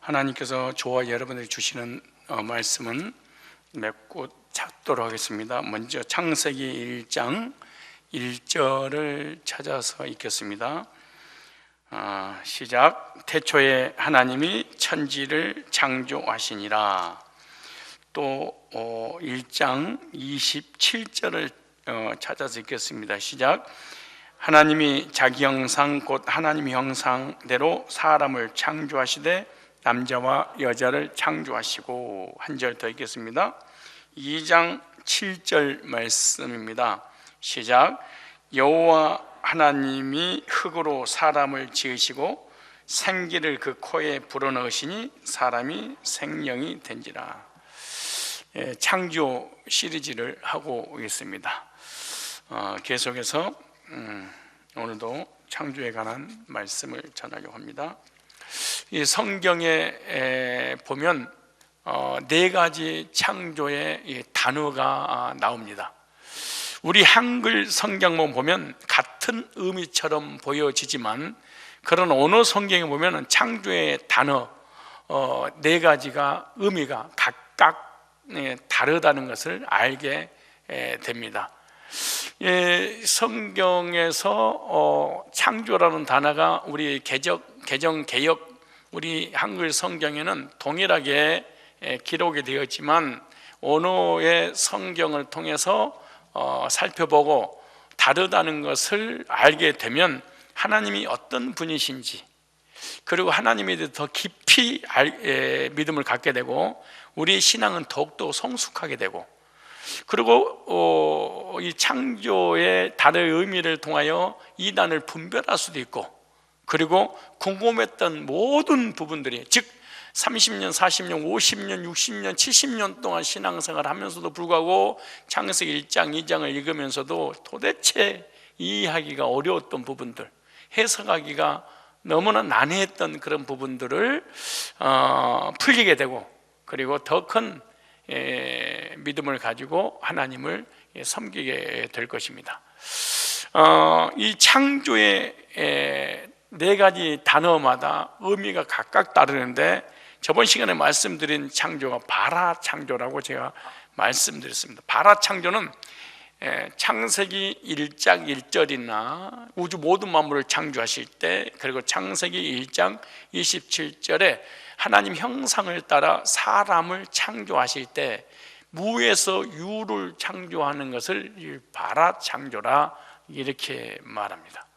하나님께서 저와 여러분들이 주시는 말씀은 몇 곳 찾도록 하겠습니다. 먼저 창세기 1장 1절을 찾아서 읽겠습니다. 시작. 태초에 하나님이 천지를 창조하시니라. 또 1장 27절을 찾아서 읽겠습니다. 시작. 하나님이 자기 형상 곧 하나님 형상대로 사람을 창조하시되 남자와 여자를 창조하시고. 한 절 더 읽겠습니다. 2장 7절 말씀입니다. 시작. 여호와 하나님이 흙으로 사람을 지으시고 생기를 그 코에 불어넣으시니 사람이 생명이 된지라. 창조 시리즈를 하고 있습니다. 계속해서 오늘도 창조에 관한 말씀을 전하려고 합니다. 이 성경에 보면 네 가지 창조의 단어가 나옵니다. 우리 한글 성경만 보면 같은 의미처럼 보여지지만 그런 언어 성경에 보면 창조의 단어 네 가지가 의미가 각각 다르다는 것을 알게 됩니다. 성경에서 창조라는 단어가 우리 개정 개역 우리 한글 성경에는 동일하게 기록이 되었지만 언어의 성경을 통해서 살펴보고 다르다는 것을 알게 되면 하나님이 어떤 분이신지, 그리고 하나님에 대해 더 깊이 믿음을 갖게 되고 우리 신앙은 더욱더 성숙하게 되고, 그리고 이 창조의 단어의 의미를 통하여 이단을 분별할 수도 있고, 그리고 궁금했던 모든 부분들이, 즉 30년, 40년, 50년, 60년, 70년 동안 신앙생활을 하면서도 불구하고 창세기 1장, 2장을 읽으면서도 도대체 이해하기가 어려웠던 부분들, 해석하기가 너무나 난해했던 그런 부분들을 풀리게 되고, 그리고 더 큰 믿음을 가지고 하나님을 섬기게 될 것입니다. 이 창조의 네 가지 단어마다 의미가 각각 다르는데, 저번 시간에 말씀드린 창조가 바라 창조라고 제가 말씀드렸습니다. 바라 창조는 창세기 1장 1절이나 우주 모든 만물을 창조하실 때, 그리고 창세기 1장 27절에 하나님 형상을 따라 사람을 창조하실 때 무에서 유를 창조하는 것을 바라 창조라 이렇게 말합니다.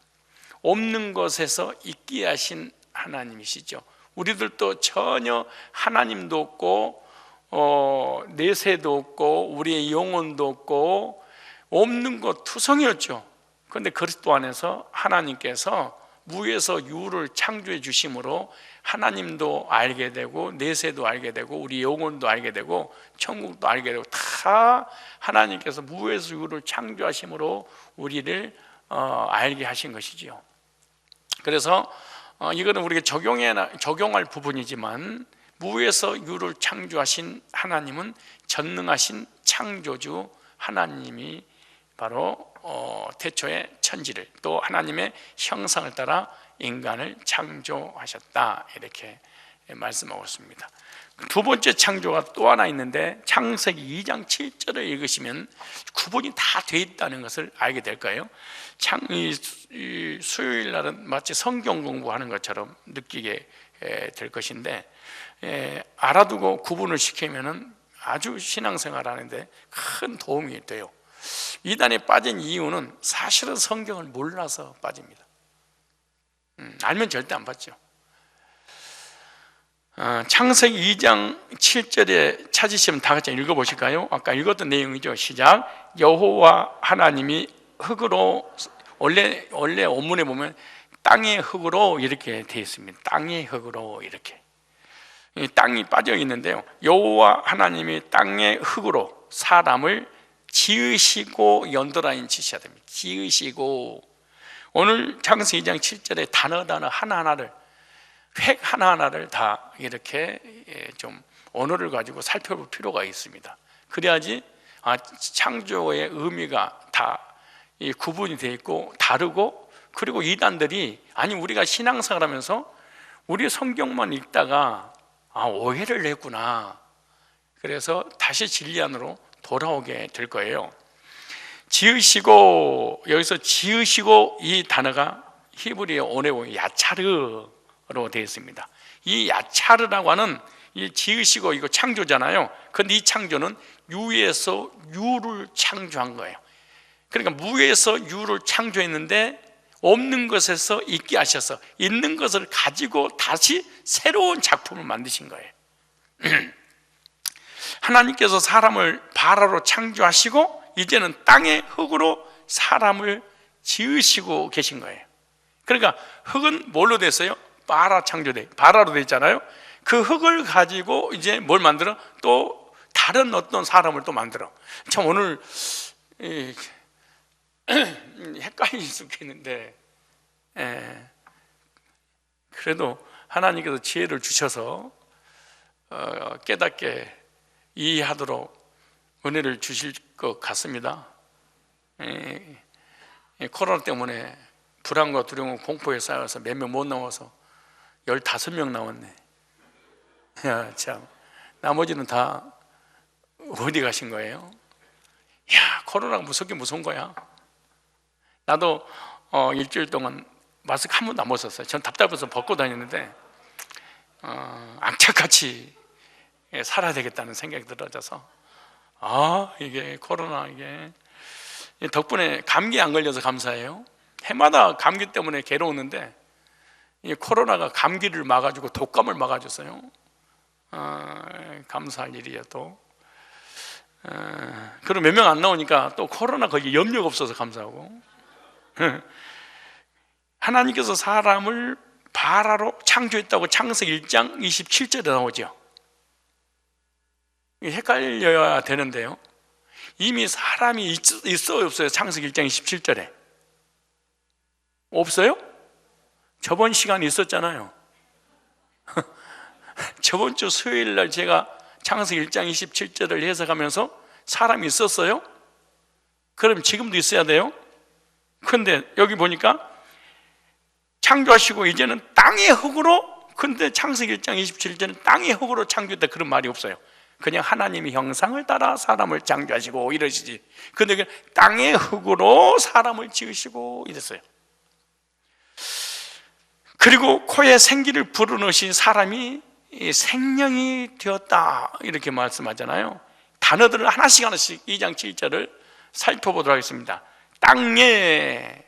없는 것에서 있게 하신 하나님이시죠. 우리들도 전혀 하나님도 없고 내세도 없고 우리의 영혼도 없고 없는 것 투성이었죠. 그런데 그리스도 안에서 하나님께서 무에서 유를 창조해 주심으로 하나님도 알게 되고 내세도 알게 되고 우리 영혼도 알게 되고 천국도 알게 되고 다 하나님께서 무에서 유를 창조하심으로 우리를 알게 하신 것이지요. 그래서 이거는 우리가 적용할 부분이지만, 무에서 유를 창조하신 하나님은 전능하신 창조주 하나님이 바로 태초에 천지를, 또 하나님의 형상을 따라 인간을 창조하셨다, 이렇게 말씀하고 있습니다. 두 번째 창조가 또 하나 있는데, 창세기 2장 7절을 읽으시면 구분이 다 돼 있다는 것을 알게 될 거예요. 수요일 날은 마치 성경 공부하는 것처럼 느끼게 될 것인데, 알아두고 구분을 시키면 아주 신앙생활 하는데 큰 도움이 돼요. 이단에 빠진 이유는 사실은 성경을 몰라서 빠집니다. 알면 절대 안 빠지죠. 창세기 2장 7절에 찾으시면 다 같이 읽어보실까요? 아까 읽었던 내용이죠. 시작. 여호와 하나님이 흙으로, 원래 원문에 보면 땅의 흙으로 이렇게 되어 있습니다. 땅의 흙으로 이렇게 땅이 빠져 있는데요, 여호와 하나님이 땅의 흙으로 사람을 지으시고 연도라인 치셔야 됩니다. 지으시고. 오늘 창세기 2장 7절에 단어 하나하나를, 획 하나하나를 다 이렇게 좀 언어를 가지고 살펴볼 필요가 있습니다. 그래야지 창조의 의미가 다 구분이 되어 있고 다르고, 그리고 이단들이, 아니 우리가 신앙생활 하면서 우리 성경만 읽다가 오해를 했구나. 그래서 다시 진리 안으로 돌아오게 될 거예요. 지으시고, 여기서 지으시고 이 단어가 히브리어 오네오 야차르로 되어 있습니다. 이 야차르라고 하는 이 지으시고 이거 창조잖아요. 근데 이 창조는 유에서 유를 창조한 거예요. 그러니까 무에서 유를 창조했는데 없는 것에서 있게 하셔서 있는 것을 가지고 다시 새로운 작품을 만드신 거예요. 하나님께서 사람을 바라로 창조하시고 이제는 땅의 흙으로 사람을 지으시고 계신 거예요. 그러니까 흙은 뭘로 됐어요? 바라로 돼 있잖아요. 그 흙을 가지고 이제 뭘 만들어? 또 다른 어떤 사람을 또 만들어. 참 오늘 헷갈릴 수 있겠는데, 그래도 하나님께서 지혜를 주셔서 깨닫게 이해하도록 은혜를 주실 것 같습니다. 코로나 때문에 불안과 두려움, 공포에 쌓여서 몇 명 못 나와서 15명 나왔네. 야, 참. 나머지는 다 어디 가신 거예요? 야, 코로나가 무섭긴 무서운 거야. 나도 일주일 동안 마스크 한 번도 안 벗었어요. 전 답답해서 벗고 다녔는데 악착같이 살아야 되겠다는 생각이 들어져서 이게 코로나 이게 덕분에 감기 안 걸려서 감사해요. 해마다 감기 때문에 괴로웠는데 이 코로나가 감기를 막아주고 독감을 막아줬어요. 감사할 일이야 또. 그리고 몇 명 안 나오니까 또 코로나 거기 염려가 없어서 감사하고. 하나님께서 사람을 바라로 창조했다고 창세기 1장 27절에 나오죠. 헷갈려야 되는데요, 이미 사람이 있어요 없어요? 창세기 1장 27절에 없어요? 저번 시간에 있었잖아요. 저번 주 수요일 날 제가 창세기 1장 27절을 해석하면서 사람이 있었어요? 그럼 지금도 있어야 돼요? 근데 여기 보니까 창조하시고 이제는 땅의 흙으로, 근데 창세기 1장 27절은 땅의 흙으로 창조했다 그런 말이 없어요. 그냥 하나님의 형상을 따라 사람을 창조하시고 이러시지. 근데 땅의 흙으로 사람을 지으시고 이랬어요. 그리고 코에 생기를 불어넣으신 사람이 생명이 되었다 이렇게 말씀하잖아요. 단어들을 하나씩 2장 7절을 살펴보도록 하겠습니다. 땅의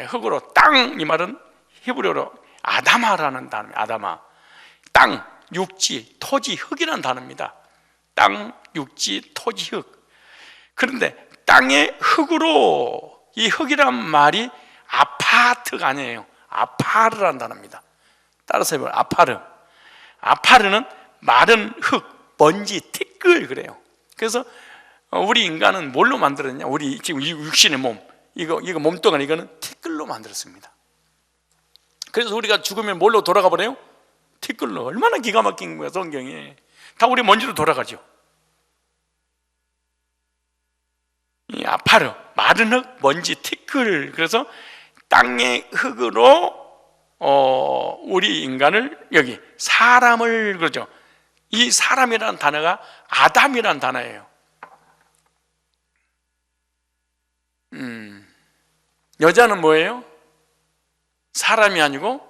흙으로, 땅 이 말은 히브리어로 아다마라는 단어입니다. 아다마, 땅, 육지, 토지, 흙이라는 단어입니다. 땅, 육지, 토지, 흙. 그런데 땅의 흙으로, 이 흙이란 말이 아파트가 아니에요. 아파르라는 단어입니다. 따라서 해봐요. 아파르는 마른 흙, 먼지, 티끌 그래요. 그래서 우리 인간은 뭘로 만들었냐? 우리 지금 이 육신의 몸, 이거 몸뚱아리, 이거는 티끌로 만들었습니다. 그래서 우리가 죽으면 뭘로 돌아가 버려요? 티끌로. 얼마나 기가 막힌 거야, 성경이. 다 우리 먼지로 돌아가죠. 이 아파르, 마른 흙, 먼지, 티끌. 그래서 땅의 흙으로 우리 인간을, 여기 사람을, 그러죠. 이 사람이라는 단어가 아담이라는 단어예요. 여자는 뭐예요? 사람이 아니고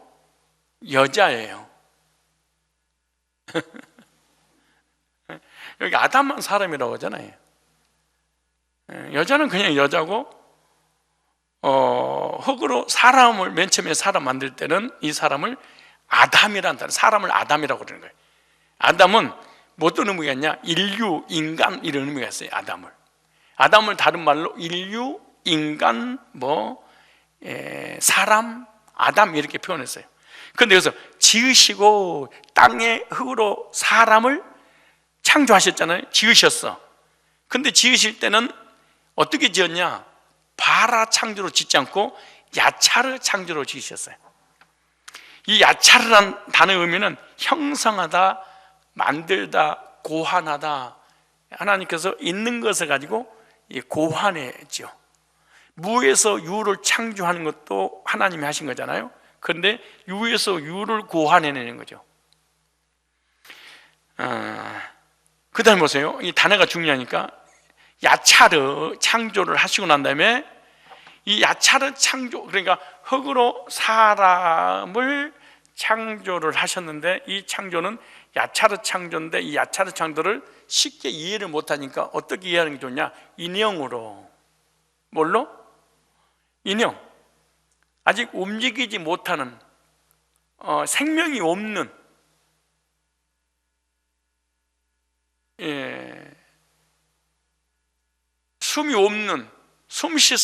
여자예요. 여기 아담만 사람이라고 하잖아요. 여자는 그냥 여자고, 흙으로 사람을, 맨 처음에 사람 만들 때는 이 사람을 아담이라는 단어, 사람을 아담이라고 그러는 거예요. 아담은 어떤 의미가 있냐? 인류, 인간 이런 의미가 있어요. 아담을 다른 말로 인류, 인간, 사람, 아담 이렇게 표현했어요. 그런데 여기서 지으시고 땅의 흙으로 사람을 창조하셨잖아요. 지으셨어. 근데 지으실 때는 어떻게 지었냐? 바라 창조로 짓지 않고 야차르 창조로 지으셨어요. 이 야차르란 단어의 의미는 형성하다, 만들다, 고환하다. 하나님께서 있는 것을 가지고 고환했죠. 무에서 유를 창조하는 것도 하나님이 하신 거잖아요. 그런데 유에서 유를 고환해내는 거죠. 그 다음에 보세요. 이 단어가 중요하니까 야차르 창조를 하시고 난 다음에 이 야차르 창조, 그러니까 흙으로 사람을 창조를 하셨는데 이 창조는 야차르 창조인데 이 야차르 창조를 쉽게 이해를 못하니까 어떻게 이해하는 게 좋냐? 인형으로. 뭘로? 인형. 아직 움직이지 못하는 생명이 없는 숨이 없는 숨 쉴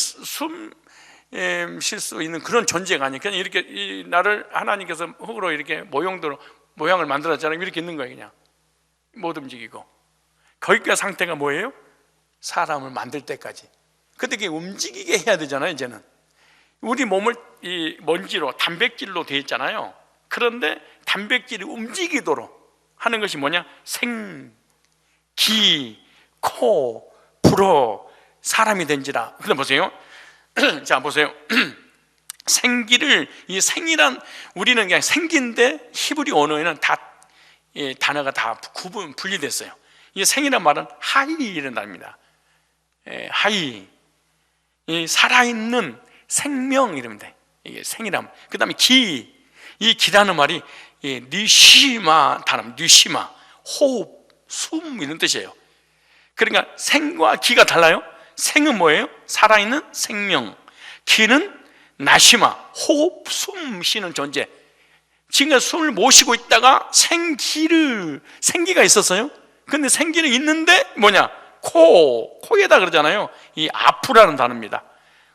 수 있는 그런 존재가 아니에요. 그냥 이렇게 나를 하나님께서 흙으로 이렇게 모양을 만들었잖아요. 이렇게 있는 거예요. 그냥 못 움직이고. 거기까지 상태가 뭐예요? 사람을 만들 때까지. 근데 그게 움직이게 해야 되잖아요. 이제는 우리 몸을 이 먼지로 단백질로 되어 있잖아요. 그런데 단백질이 움직이도록 하는 것이 뭐냐? 생, 기, 코, 불어 사람이 된지라. 근데 보세요. 자 보세요. 생기를, 이 생이란, 우리는 그냥 생기인데 히브리 언어에는 다 단어가 다 분리됐어요. 이 생이란 말은 하이라는 단어입니다. 하이, 이 살아있는 생명 이러면 돼. 이게 생이란. 그 다음에 기, 이 기라는 말이 니시마 단어, 니시마, 호흡, 숨 이런 뜻이에요. 그러니까 생과 기가 달라요. 생은 뭐예요? 살아있는 생명. 기는 나시마, 호흡, 숨 쉬는 존재. 지금 숨을 못 쉬고 있다가 생기가 있었어요. 근데 생기는 있는데 뭐냐? 코에다 그러잖아요. 이 아프라는 단어입니다.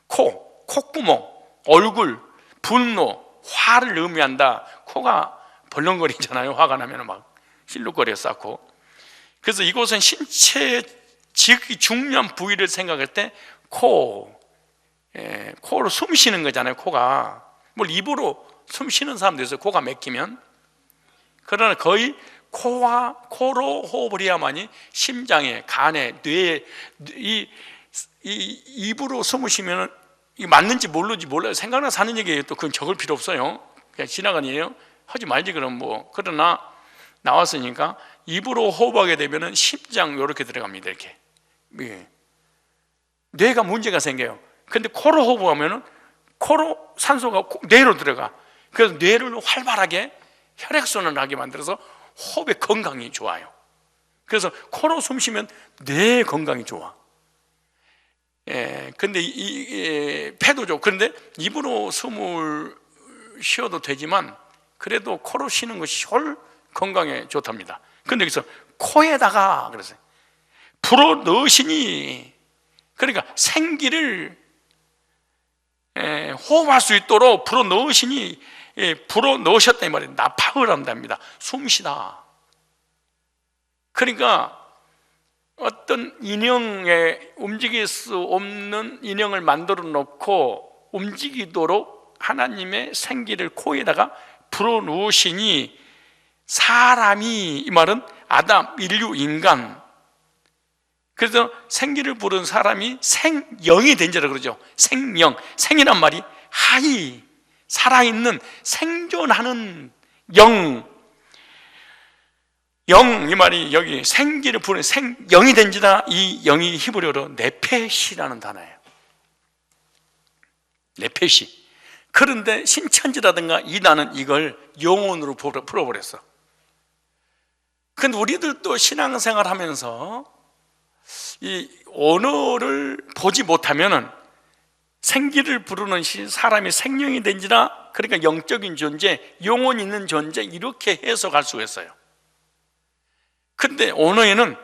콧구멍, 얼굴, 분노, 화를 의미한다. 코가 벌렁거리잖아요. 화가 나면 막 실룩거려 쌓고. 그래서 이곳은 신체의 지극히 중요한 부위를 생각할 때 코로 숨 쉬는 거잖아요. 코가 뭘 입으로 숨 쉬는 사람도 있어요. 코가 막히면. 그러나 거의 코로 호흡을 해야만이 심장에, 간에, 뇌에 입으로 숨을 쉬면 이게 맞는지 모르는지 몰라요. 생각나서 하는 얘기예요. 또 그건 적을 필요 없어요. 그냥 지나가는 얘기예요. 하지 말지 그럼 뭐. 그러나 나왔으니까 입으로 호흡하게 되면은 심장 이렇게 들어갑니다. 이렇게. 뇌가 문제가 생겨요. 근데 코로 호흡하면은 코로 산소가 뇌로 들어가. 그래서 뇌를 활발하게 혈액순환을 하게 만들어서 호흡의 건강이 좋아요. 그래서 코로 숨 쉬면 뇌 건강이 좋아. 근데 폐도 좋고. 그런데 입으로 숨을 쉬어도 되지만 그래도 코로 쉬는 것이 혈 건강에 좋답니다. 근데 여기서 코에다가 그랬어요. 불어 넣으시니, 그러니까 생기를 호흡할 수 있도록 불어 넣으시니, 불어 넣으셨다 이 말이에요. 나파을 한답니다. 숨쉬다. 그러니까 어떤 인형에 움직일 수 없는 인형을 만들어 놓고 움직이도록 하나님의 생기를 코에다가 불어 넣으시니 사람이, 이 말은 아담, 인류, 인간, 그래서 생기를 부른 사람이 생영이 된지라 그러죠. 생명, 생이란 말이 하이, 살아있는, 생존하는 영, 이 말이 여기 생기를 부른 생영이 된지다. 이 영이 히브리어로 네페시라는 단어예요. 네페시. 그런데 신천지라든가 이단은 이걸 영혼으로 풀어버렸어. 근데 우리들도 신앙생활 하면서 이 언어를 보지 못하면은 생기를 부르는 사람이 생명이 된지라, 그러니까 영적인 존재, 영혼 있는 존재, 이렇게 해석할 수가 있어요. 근데 언어에는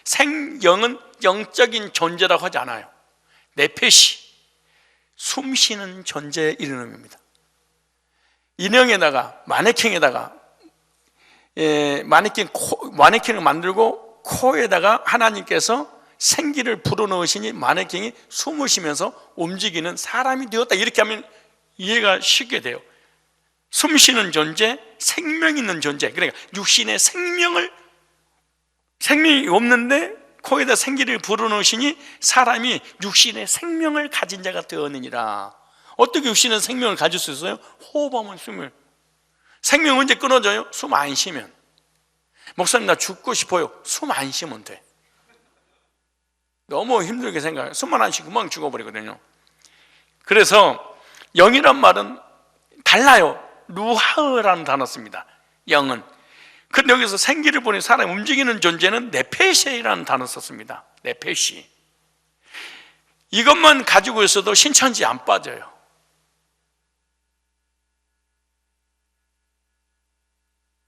생영은 영적인 존재라고 하지 않아요. 네페시, 숨 쉬는 존재 이런 의미입니다. 인형에다가 마네킹에다가 마네킹을 만들고 코에다가 하나님께서 생기를 불어넣으시니 마네킹이 숨을 쉬면서 움직이는 사람이 되었다. 이렇게 하면 이해가 쉽게 돼요. 숨 쉬는 존재, 생명 있는 존재. 그러니까 육신의 생명이 없는데 코에다 생기를 불어넣으시니 사람이 육신의 생명을 가진 자가 되었느니라. 어떻게 육신의 생명을 가질 수 있어요? 호흡하면 생명 언제 끊어져요? 숨 안 쉬면. 목사님 나 죽고 싶어요. 숨 안 쉬면 돼. 너무 힘들게 생각해요. 숨만 안 쉬고 금방 죽어버리거든요. 그래서 영이란 말은 달라요. 루하흐라는 단어 씁니다. 영은. 근데 여기서 생기를 보니 사람이 움직이는 존재는 네페시라는 단어 썼습니다. 네페시. 이것만 가지고 있어도 신천지 안 빠져요.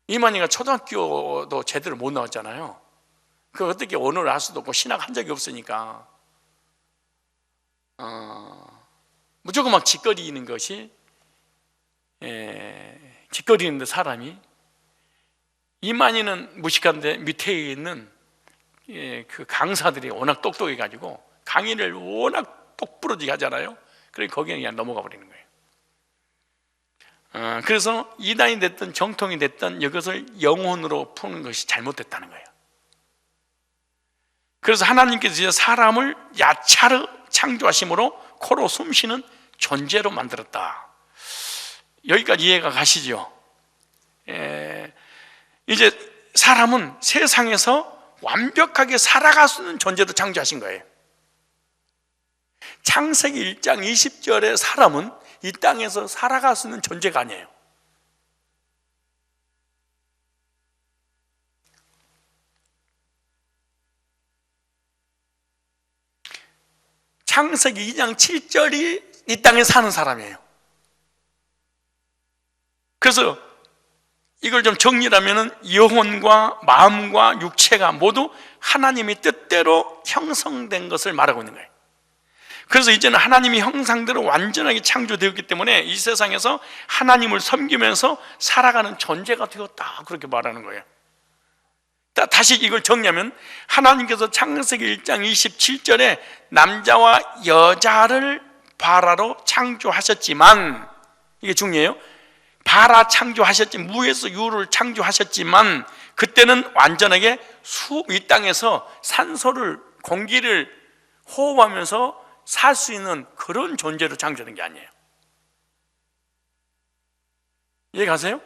이만희가 초등학교도 제대로 못 나왔잖아요. 그 어떻게 언어를 할 수도 없고 신학 한 적이 없으니까 무조건 막 짓거리는 것이 짓거리는데 사람이 이만희는 무식한데 밑에 있는 그 강사들이 워낙 똑똑해가지고 강의를 워낙 똑부러지게 하잖아요. 그러니까 거기에 그냥 넘어가 버리는 거예요. 그래서 이단이 됐든 정통이 됐든 이것을 영혼으로 푸는 것이 잘못됐다는 거예요. 그래서 하나님께서 이제 사람을 야차르 창조하심으로 코로 숨쉬는 존재로 만들었다. 여기까지 이해가 가시죠? 이제 사람은 세상에서 완벽하게 살아갈 수 있는 존재로 창조하신 거예요. 창세기 1장 20절에 사람은 이 땅에서 살아갈 수 있는 존재가 아니에요. 창세기 2장 7절이 이 땅에 사는 사람이에요. 그래서 이걸 좀 정리하면은 영혼과 마음과 육체가 모두 하나님의 뜻대로 형성된 것을 말하고 있는 거예요. 그래서 이제는 하나님의 형상대로 완전하게 창조되었기 때문에 이 세상에서 하나님을 섬기면서 살아가는 존재가 되었다, 그렇게 말하는 거예요. 다시 이걸 정리하면 하나님께서 창세기 1장 27절에 남자와 여자를 바라로 창조하셨지만, 이게 중요해요. 바라 창조하셨지, 무에서 유를 창조하셨지만 그때는 완전하게 이 땅에서 산소를, 공기를 호흡하면서 살 수 있는 그런 존재로 창조된 게 아니에요. 이해 가세요?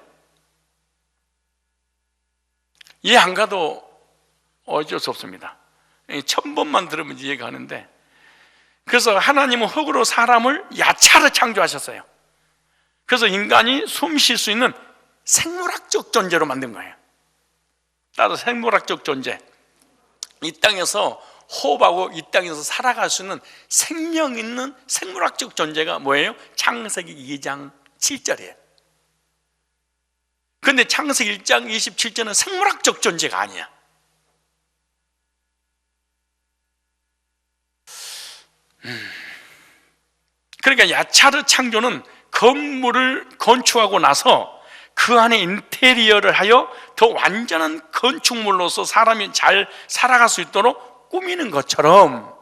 이해 안 가도 어쩔 수 없습니다. 1000번만 들으면 이해가 가는데, 그래서 하나님은 흙으로 사람을 야차르 창조하셨어요. 그래서 인간이 숨 쉴 수 있는 생물학적 존재로 만든 거예요. 따로 생물학적 존재, 이 땅에서 호흡하고 이 땅에서 살아갈 수 있는 생명 있는 생물학적 존재가 뭐예요? 창세기 2장 7절이에요. 그런데 창세기 1장 27절은 생물학적 존재가 아니야. 그러니까 야차르 창조는 건물을 건축하고 나서 그 안에 인테리어를 하여 더 완전한 건축물로서 사람이 잘 살아갈 수 있도록 꾸미는 것처럼,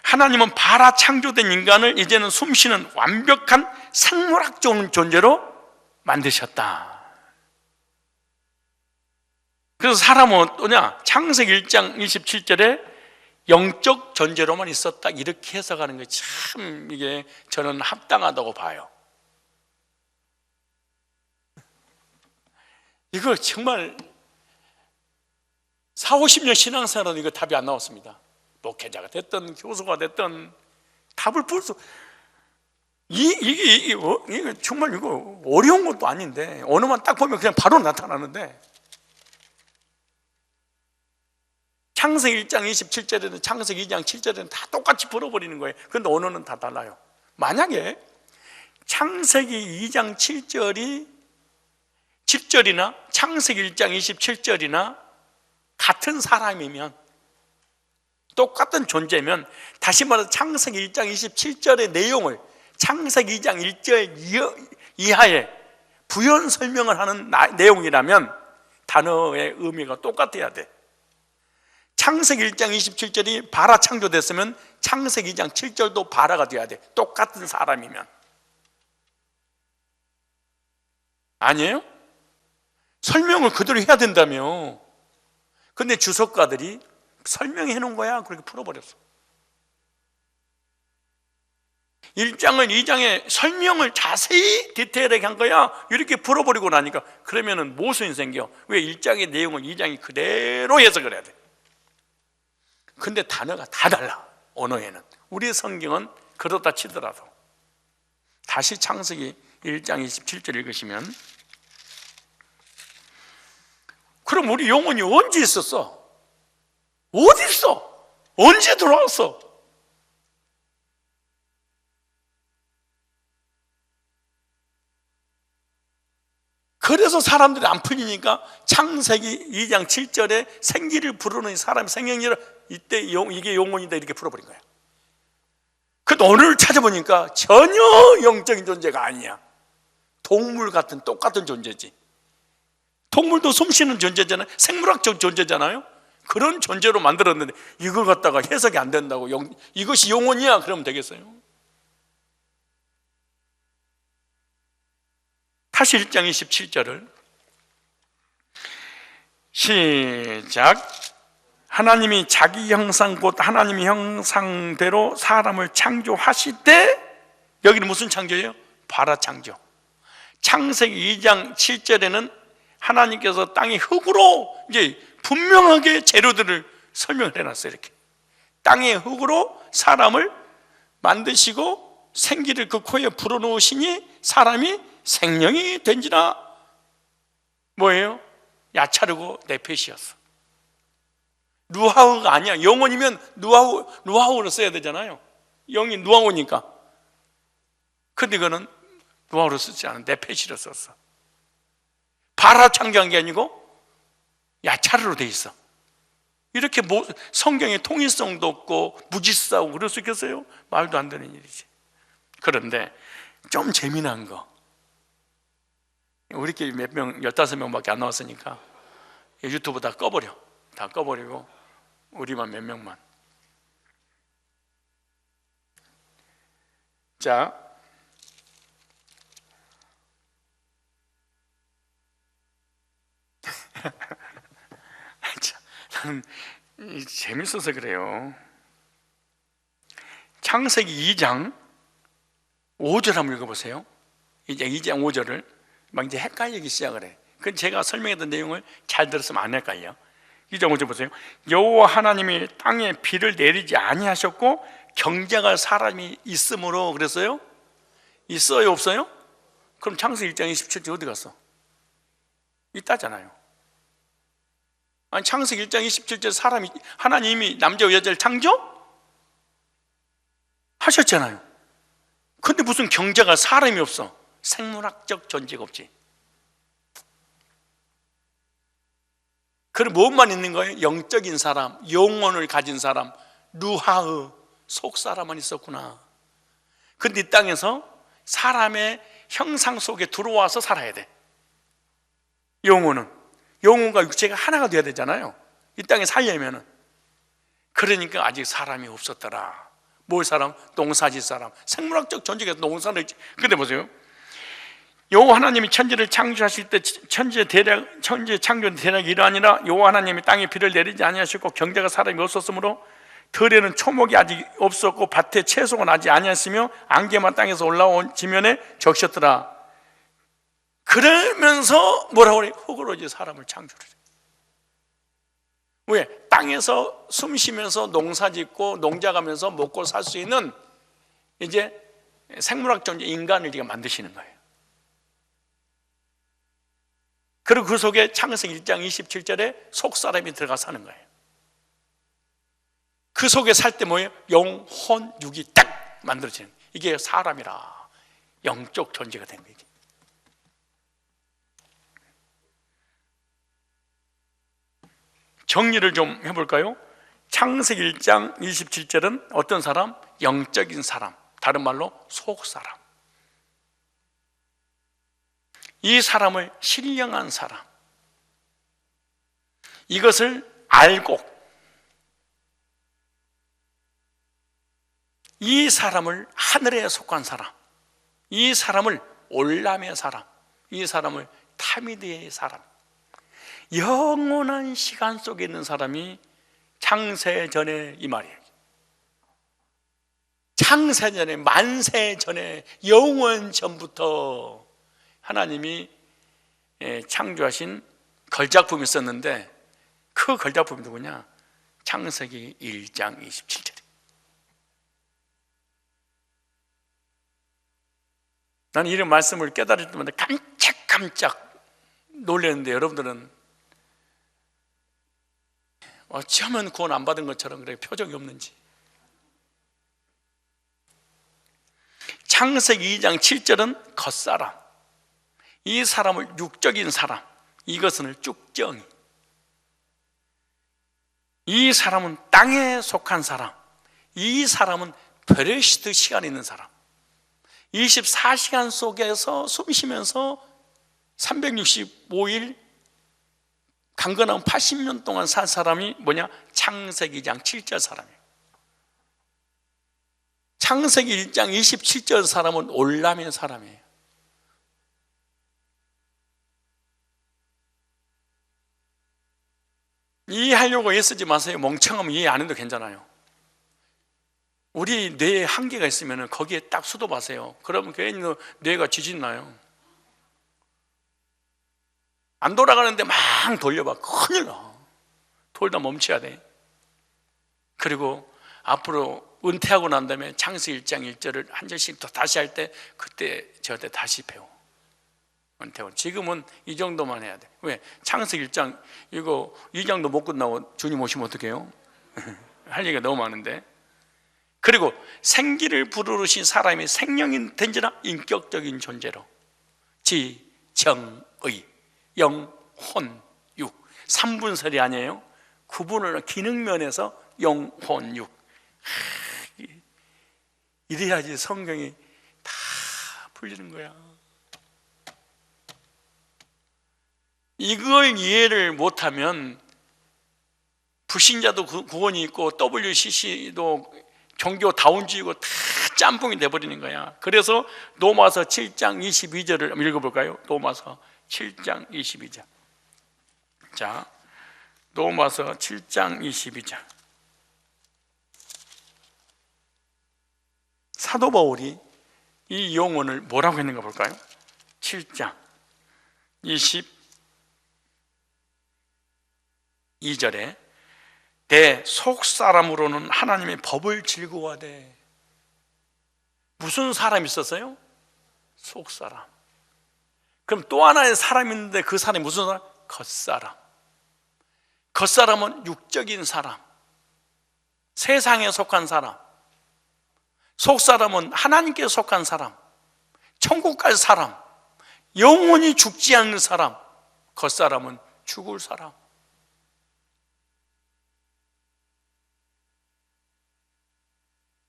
하나님은 바라 창조된 인간을 이제는 숨쉬는 완벽한 생물학적 존재로 만드셨다. 그래서 사람은 어떠냐? 창세기 1장 27절에 영적 존재로만 있었다, 이렇게 해석하는 게 참 이게 저는 합당하다고 봐요. 이거 정말 40-50년 신앙생활은 이거 답이 안 나왔습니다. 목회자가 됐든 교수가 됐든 답을 볼 수, 이게 정말 이거 어려운 것도 아닌데 언어만 딱 보면 그냥 바로 나타나는데, 창세기 1장 27절에는 창세기 2장 7절에는 다 똑같이 풀어버리는 거예요. 그런데 언어는 다 달라요. 만약에 창세기 2장 7절이나 창세기 1장 27절이나 같은 사람이면, 똑같은 존재면, 다시 말해서 창세기 1장 27절의 내용을 창세기 2장 1절 이하에 부연 설명을 하는 내용이라면 단어의 의미가 똑같아야 돼. 창세기 1장 27절이 바라 창조됐으면 창세기 2장 7절도 바라가 돼야 돼. 똑같은 사람이면. 아니에요? 설명을 그대로 해야 된다며. 근데 주석가들이 설명해 놓은 거야, 그렇게 풀어버렸어. 1장은 2장의 설명을 자세히 디테일하게 한 거야. 이렇게 풀어버리고 나니까 그러면은 모순이 생겨. 왜 1장의 내용을 2장이 그대로 해석을 해야 돼. 근데 단어가 다 달라. 언어에는. 우리 성경은 그렇다 치더라도. 다시 창세기 1장 27절 읽으시면, 그럼 우리 영혼이 언제 있었어? 어디 있어? 언제 돌아왔어? 그래서 사람들이 안 풀리니까 창세기 2장 7절에 생기를 부르는 사람이 생명이라, 이때 이게 영혼이다 이렇게 풀어버린 거야. 근데 오늘 찾아보니까 전혀 영적인 존재가 아니야. 동물 같은 똑같은 존재지. 동물도 숨쉬는 존재잖아요. 생물학적 존재잖아요. 그런 존재로 만들었는데 이걸 갖다가 해석이 안 된다고, 이것이 영혼이야 그러면 되겠어요? 다시 1장 27절을 시작. 하나님이 자기 형상 곧 하나님의 형상대로 사람을 창조하시되, 여기는 무슨 창조예요? 바라 창조. 창세기 2장 7절에는 하나님께서 땅의 흙으로 이제 분명하게 재료들을 설명을 해놨어요. 이렇게 땅의 흙으로 사람을 만드시고 생기를 그 코에 불어넣으시니 사람이 생명이 된지라. 뭐예요? 야차르고 네페시였어. 누하우가 아니야. 영혼이면 누하우로 써야 되잖아요. 영이 누하우니까. 근데 이거는 누하우로 쓰지 않아. 네페시로 썼어. 바라 창조한 게 아니고 야차르로 돼 있어. 이렇게 성경에 통일성도 없고 무질서하고 그럴 수 있겠어요? 말도 안 되는 일이지. 그런데 좀 재미난 거, 우리끼리 몇 명, 15명밖에 안 나왔으니까 유튜브 다 꺼버려. 다 꺼버리고 우리만 몇 명만. 자, 나는 재밌어서 그래요. 창세기 2장 5절 한번 읽어보세요. 이제 2장 5절을 막 이제 헷갈리기 시작을 해. 그 제가 설명했던 내용을 잘 들었으면 안 헷갈려. 2장 5절 보세요. 여호와 하나님이 땅에 비를 내리지 아니하셨고 경작할 사람이 있으므로, 그랬어요? 있어요 없어요? 그럼 창세기 1장 27절 어디 갔어? 있다잖아요. 아니 창세기 1장 27절 사람이, 하나님이 남자와 여자를 창조? 하셨잖아요. 근데 무슨 경작할 사람이 없어? 생물학적 존재가 없지. 그럼 무엇만 있는 거예요? 영적인 사람, 영혼을 가진 사람, 루하흐, 속 사람만 있었구나. 근데 이 땅에서 사람의 형상 속에 들어와서 살아야 돼. 영혼과 육체가 하나가 돼야 되잖아요. 이 땅에 살려면은. 그러니까 아직 사람이 없었더라. 뭘 사람? 농사짓 사람. 생물학적 존재가 농사를 했지. 근데 보세요. 여호와 하나님이 천지를 창조하실 때 천지의 창조 대략이 이러하니라. 여호와 하나님이 땅에 비를 내리지 아니하셨고 경작할 사람이 없었으므로 들에는 초목이 아직 없었고 밭에 채소가 나지 아니하였으며 안개만 땅에서 올라온 지면에 적셨더라. 그러면서 뭐라고 그래? 흙으로 이제 사람을 창조를 해. 왜? 땅에서 숨 쉬면서 농사 짓고 농작하면서 먹고 살 수 있는 이제 생물학 존재 인간을 이제 만드시는 거예요. 그리고 그 속에 창세기 1장 27절에 속사람이 들어가 사는 거예요. 그 속에 살 때 뭐예요? 영혼, 육이 딱 만들어지는 거예요. 이게 사람이라 영적 존재가 된 거예요. 정리를 좀 해볼까요? 창세기 1장 27절은 어떤 사람? 영적인 사람, 다른 말로 속사람. 이 사람을 신령한 사람, 이것을 알고 이 사람을 하늘에 속한 사람, 이 사람을 올람의 사람, 이 사람을 타미드의 사람, 영원한 시간 속에 있는 사람이 창세 전에 이 말이에요. 창세전에, 만세전에, 영원 전부터 하나님이 창조하신 걸작품이 있었는데, 그 걸작품이 누구냐? 창세기 1장 27절에. 나는 이런 말씀을 깨달을 때마다 깜짝깜짝 놀랐는데, 여러분들은 어쩌면 구원 안 받은 것처럼 그렇게 표정이 없는지. 창세기 2장 7절은 겉사람, 이 사람을 육적인 사람, 이것은 쭉정이, 이 사람은 땅에 속한 사람, 이 사람은 베레시트 시간에 있는 사람, 24시간 속에서 숨 쉬면서 365일 강건한 80년 동안 산 사람이 뭐냐? 창세기 2장 7절 사람이에요. 창세기 1장 27절 사람은 올람의 사람이에요. 이해하려고 애쓰지 마세요. 멍청하면 이해 안 해도 괜찮아요. 우리 뇌에 한계가 있으면 거기에 딱 수도하세요. 그러면 괜히 뇌가 지진나요. 안 돌아가는데 막 돌려봐. 큰일 나. 돌다 멈춰야 돼. 그리고 앞으로 은퇴하고 난 다음에 창세기 1장 1절을 한 절씩 또 다시 할 때, 그때 저한테 다시 배워. 은퇴하고. 지금은 이 정도만 해야 돼. 왜? 창세기 1장 이거 2장도 못 끝나고 주님 오시면 어떡해요? 할 얘기가 너무 많은데. 그리고 생기를 부르르신 사람이 생명이 된지라 인격적인 존재로 지, 정, 의, 영, 혼, 육 3분설이 아니에요. 구분을 기능면에서 영, 혼, 육. 이래야지 성경이 다 풀리는 거야. 이걸 이해를 못하면 불신자도 구원이 있고 WCC도 종교 다운주의고 다 짬뽕이 돼버리는 거야. 그래서 로마서 7장 22절을 읽어볼까요? 로마서 7장 22절. 자, 로마서 7장 22절. 사도 바울이 이 용언을 뭐라고 했는가 볼까요? 7장 22절에 내 속사람으로는 하나님의 법을 즐거워하되. 무슨 사람이 있었어요? 속사람. 그럼 또 하나의 사람이 있는데 그 사람이 무슨 사람? 겉사람. 겉사람은 육적인 사람, 세상에 속한 사람. 속사람은 하나님께 속한 사람, 천국 갈 사람, 영원히 죽지 않는 사람. 겉사람은 죽을 사람.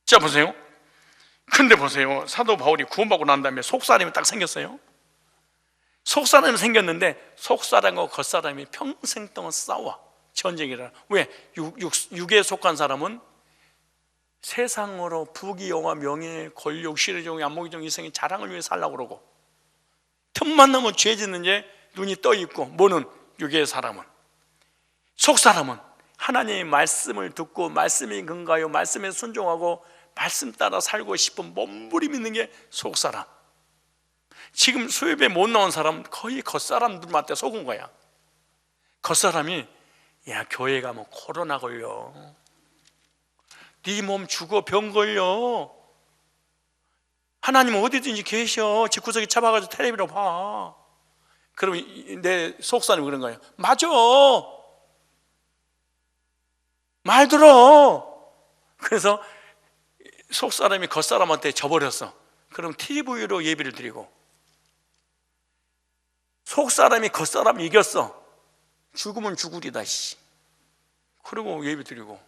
자, 보세요. 근데 보세요. 사도 바울이 구원받고 난 다음에 속사람이 딱 생겼어요. 속사람이 생겼는데 속사람과 겉사람이 평생 동안 싸워. 전쟁이라. 왜? 육에 속한 사람은 세상으로 부귀, 영화, 명예, 권력, 시르종, 안목이종, 이생의 자랑을 위해 살려고 그러고, 틈만 나면 죄 짓는 게 눈이 떠 있고. 뭐는? 육의 사람은. 속사람은 하나님의 말씀을 듣고 말씀이 근거하여 말씀에 순종하고 말씀 따라 살고 싶은 몸부림 있는 게 속사람. 지금 수협에 못 나온 사람 거의 겉사람들한테 속은 거야. 겉사람이 야, 교회 가면 코로나 걸려, 네 몸 죽어, 병 걸려, 하나님은 어디든지 계셔, 집구석에 잡아가지고 텔레비로 봐. 그러면 내 속사람이 그런 거예요. 맞아, 말 들어. 그래서 속사람이 겉사람한테 져버렸어. 그럼 TV로 예배를 드리고, 속사람이 겉사람 이겼어. 죽으면 죽으리다 씨. 그리고 예배 드리고.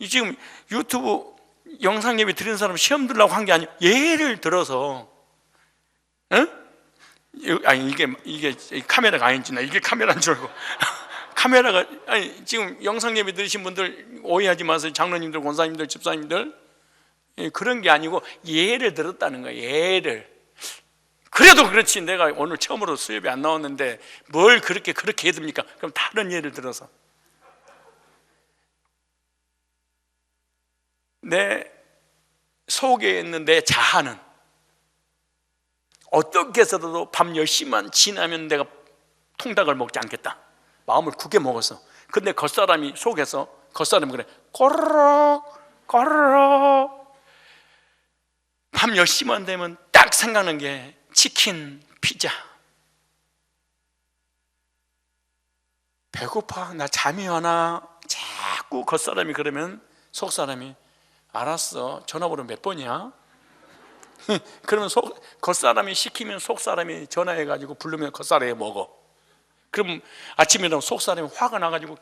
지금 유튜브 영상 예배 드리는 사람 시험 들려고 한 게 아니야. 예를 들어서, 응? 이게 카메라가 아닌지, 나 이게 카메라인 줄 알고. 카메라가, 지금 영상 예배 들으신 분들 오해하지 마세요. 장로님들, 권사님들, 집사님들. 그런 게 아니고 예를 들었다는 거예요. 예를. 그래도 그렇지, 내가 오늘 처음으로 수업이 안 나왔는데 뭘 그렇게 해둡니까? 그럼 다른 예를 들어서, 내 속에 있는 내 자아는 어떻게 해서라도 밤 10시만 지나면 내가 통닭을 먹지 않겠다, 마음을 굳게 먹었어. 근데 겉사람이 속에서, 겉사람이 그래, 꼬르륵 꼬르륵. 밤 10시만 되면 딱 생각나는 게 치킨, 피자. 배고파, 나 잠이 와나. 자꾸 겉사람이 그러면 속사람이 알았어, 전화번호 몇 번이야? 그러면 겉사람이 시키면 속사람이 전화해가지고 부르면 겉사람이 먹어. 그럼 아침에 일어나면 속사람이 화가 나가지고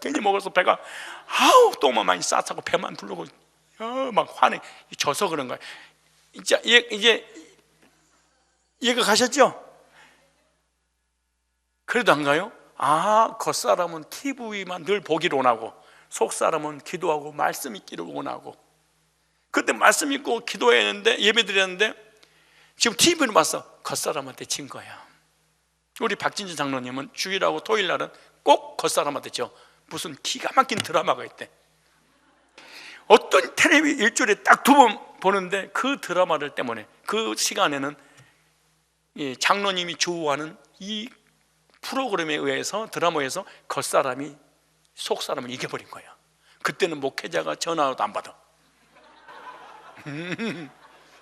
괜히 먹어서 배가 아우 똥만 많이 싸차고 배만 부르고 막 화내. 져서 그런 거야. 이제 이해가 가셨죠? 그래도 안 가요? 겉사람은 TV만 늘 보기를 원하고 속사람은 기도하고 말씀 읽기를 원하고. 그때 말씀 읽고 기도했는데, 예배 드렸는데 지금 TV를 봤어. 겉사람한테 진 거야. 우리 박진주 장로님은 주일하고 토요일날은 꼭 겉사람한테 져. 무슨 기가 막힌 드라마가 있대. 어떤 텔레비 일주일에 딱 2번 보는데 그 드라마를 때문에 그 시간에는 장로님이 주호하는 이 프로그램에 의해서, 드라마에서 겉사람이 속사람을 이겨버린 거야. 그때는 목회자가 전화도 안 받아.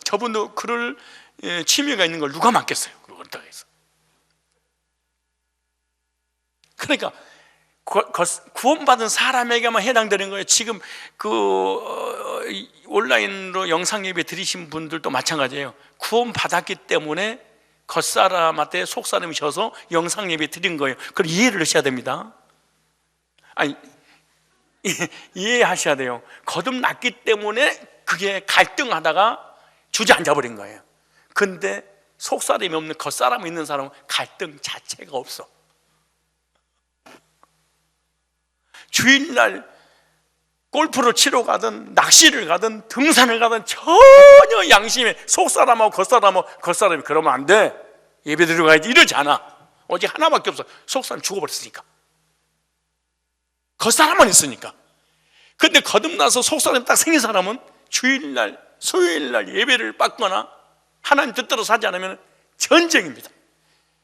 저분도 그럴 취미가 있는 걸 누가 맡겠어요? 그렇다고 해서. 그러니까 구원받은 사람에게만 해당되는 거예요. 지금 온라인으로 영상 예배 드리신 분들도 마찬가지예요. 구원받았기 때문에 겉사람한테 속사람이 져서 영상 예배 드린 거예요. 그걸 이해를 하셔야 됩니다. 아니, 이해하셔야 돼요. 거듭났기 때문에 그게 갈등하다가 주저앉아 버린 거예요. 근데 속사람이 없는 겉사람이 있는 사람은 갈등 자체가 없어. 주일날 골프를 치러 가든 낚시를 가든 등산을 가든 전혀 양심에 속사람하고 겉사람이 그러면 안 돼, 예배 드리러 가야지, 이러지 않아. 오직 하나밖에 없어. 속사람 죽어버렸으니까, 겉사람만 있으니까. 근데 거듭나서 속사람이 딱 생긴 사람은 주일날 수요일날 예배를 받거나 하나님 뜻대로 사지 않으면 전쟁입니다.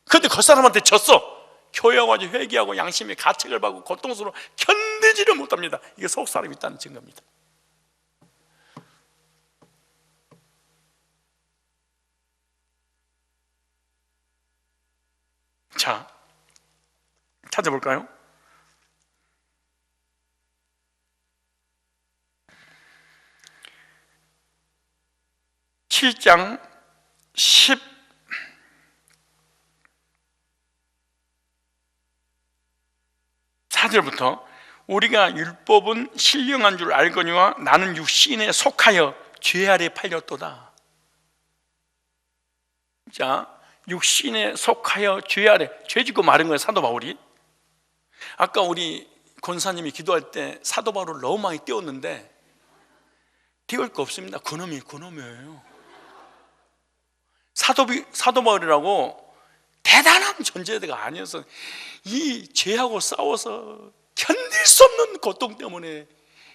근데 겉사람한테 졌어. 교회 와서 회개하고 양심의 가책을 받고 고통스러워 견디지를 못합니다. 이게 속사람이 있다는 증거입니다. 자, 찾아볼까요? 칠 장 14절부터 우리가 율법은 신령한 줄 알거니와 나는 육신에 속하여 죄 아래 팔렸도다. 자, 육신에 속하여 죄 아래, 죄 짓고 마른 거예요, 사도 바울이. 아까 우리 권사님이 기도할 때 사도 바울을 너무 많이 띄웠는데 띄울 거 없습니다. 그놈이에요. 사도 바울이라고 대단한 존재가 아니어서 이 죄하고 싸워서 견딜 수 없는 고통 때문에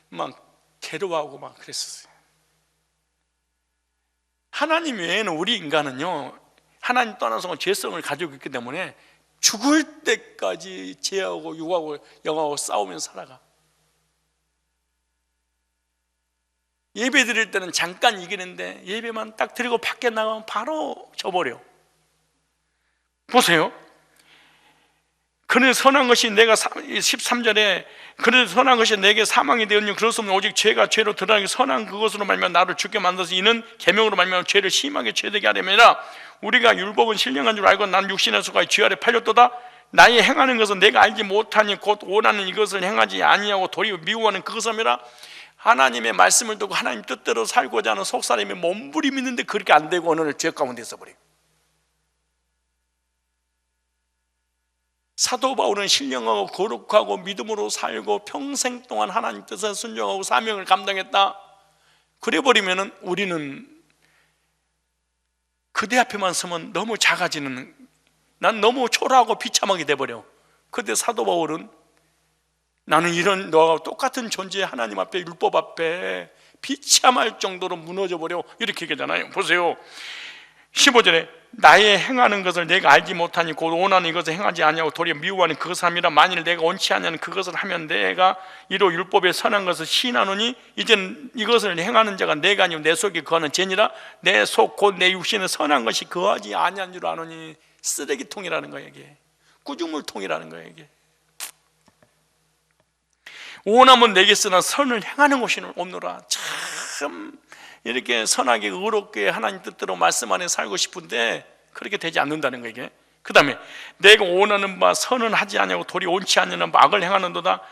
막 괴로워하고 막 그랬었어요. 하나님 외에는 우리 인간은요, 하나님 떠나서 죄성을 가지고 있기 때문에 죽을 때까지 죄하고 육하고 영하고 싸우면서 살아가. 예배 드릴 때는 잠깐 이기는데 예배만 딱 드리고 밖에 나가면 바로 져버려. 보세요. 그는 선한 것이 내가 13절에 그는 선한 것이 내게 사망이 되었니 그렇으면 오직 죄가 죄로 드러나기 선한 그것으로 말미암아 나를 죽게 만들어서 이는 계명으로 말미암아 죄를 심하게 죄되게 하려니라. 우리가 율법은 신령한 줄 알고 난 육신에 속하여 죄 아래 팔렸도다. 나의 행하는 것은 내가 알지 못하니 곧 원하는 이것을 행하지 아니하고 도리어 미워하는 그것이라. 하나님의 말씀을 듣고 하나님 뜻대로 살고자 하는 속사람이 몸부림 있는데 그렇게 안 되고 어느 날 죄 가운데 있어버려요. 사도 바울은 신령하고 거룩하고 믿음으로 살고 평생 동안 하나님 뜻에 순종하고 사명을 감당했다. 그래버리면 우리는 그대 앞에만 서면 너무 작아지는, 난 너무 초라하고 비참하게 돼버려. 그때 사도 바울은 나는 이런 너와 똑같은 존재 하나님 앞에, 율법 앞에 비참할 정도로 무너져 버려, 이렇게 얘기하잖아요. 보세요, 15절에 나의 행하는 것을 내가 알지 못하니 곧 원하는 이것을 행하지 아니하고 도리어 미워하는 그것을 함이라. 만일 내가 원치 아니하는 그것을 하면 내가 이로 율법에 선한 것을 시인하노니 이젠 이것을 행하는 자가 내가 아니고 내 속에 거하는 죄니라. 내 속 곧 내 육신에 선한 것이 거하지 아니한 줄 아노니. 쓰레기통이라는 거예요. 이게 구중물통이라는 거예요. 이게 원하면 내게 쓰나 선을 행하는 것이 없노라. 참 이렇게 선하게 의롭게 하나님 뜻대로 말씀 안에 살고 싶은데 그렇게 되지 않는다는 거예요. 이게 그 다음에 내가 원하는 바 선은 하지 아니하고 도리 원치 않는 악을 행하는도다.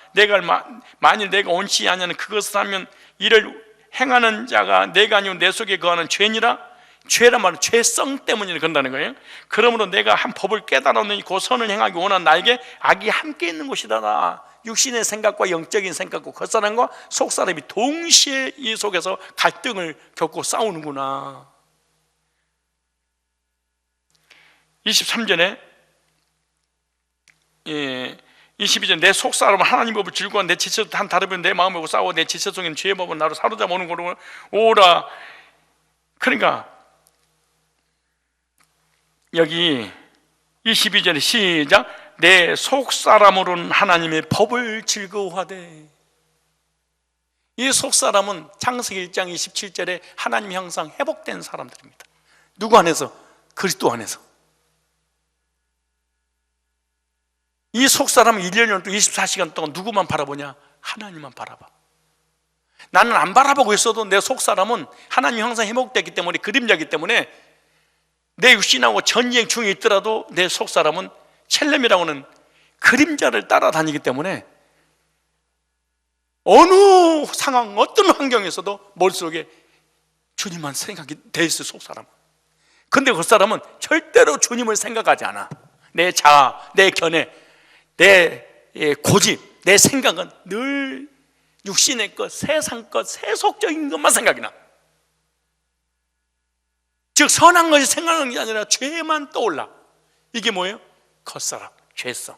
만일 내가 원치 않는 그것을 하면 이를 행하는 자가 내가 아니고 내 속에 거하는 죄니라. 죄란 말은 죄성 때문이라 그런다는 거예요. 그러므로 내가 한 법을 깨달았느니 그 선을 행하기 원한 나에게 악이 함께 있는 것이다. 육신의 생각과 영적인 생각과 겉사람과 속사람이 동시에 이 속에서 갈등을 겪고 싸우는구나. 23절에 22절 내 속사람은 하나님 법을 즐거워 내 지체 한 다르면 내 마음하고 싸워 내 지체 속에는 죄의 법은 나를 사로잡아 오는 거로 오라. 그러니까 여기 22절에 시작. 내 속사람으로는 하나님의 법을 즐거워하되. 이 속사람은 창세기 1장 27절에 하나님 형상 회복된 사람들입니다. 누구 안에서? 그리스도 안에서. 이 속사람은 1년 동안 24시간 동안 누구만 바라보냐? 하나님만 바라봐. 나는 안 바라보고 있어도 내 속사람은 하나님 형상 회복됐기 때문에, 그림자이기 때문에 내 육신하고 전쟁 중에 있더라도 내 속사람은 첼렘이라고 하는 그림자를 따라다니기 때문에 어느 상황, 어떤 환경에서도 머릿속에 주님만 생각이 돼 있어요, 속사람은. 근데 그 사람은 절대로 주님을 생각하지 않아. 내 자아, 내 견해, 내 고집, 내 생각은 늘 육신의 것, 세상 것, 세속적인 것만 생각이 나. 즉 선한 것이 생각하는 게 아니라 죄만 떠올라. 이게 뭐예요? 겉사람, 죄성.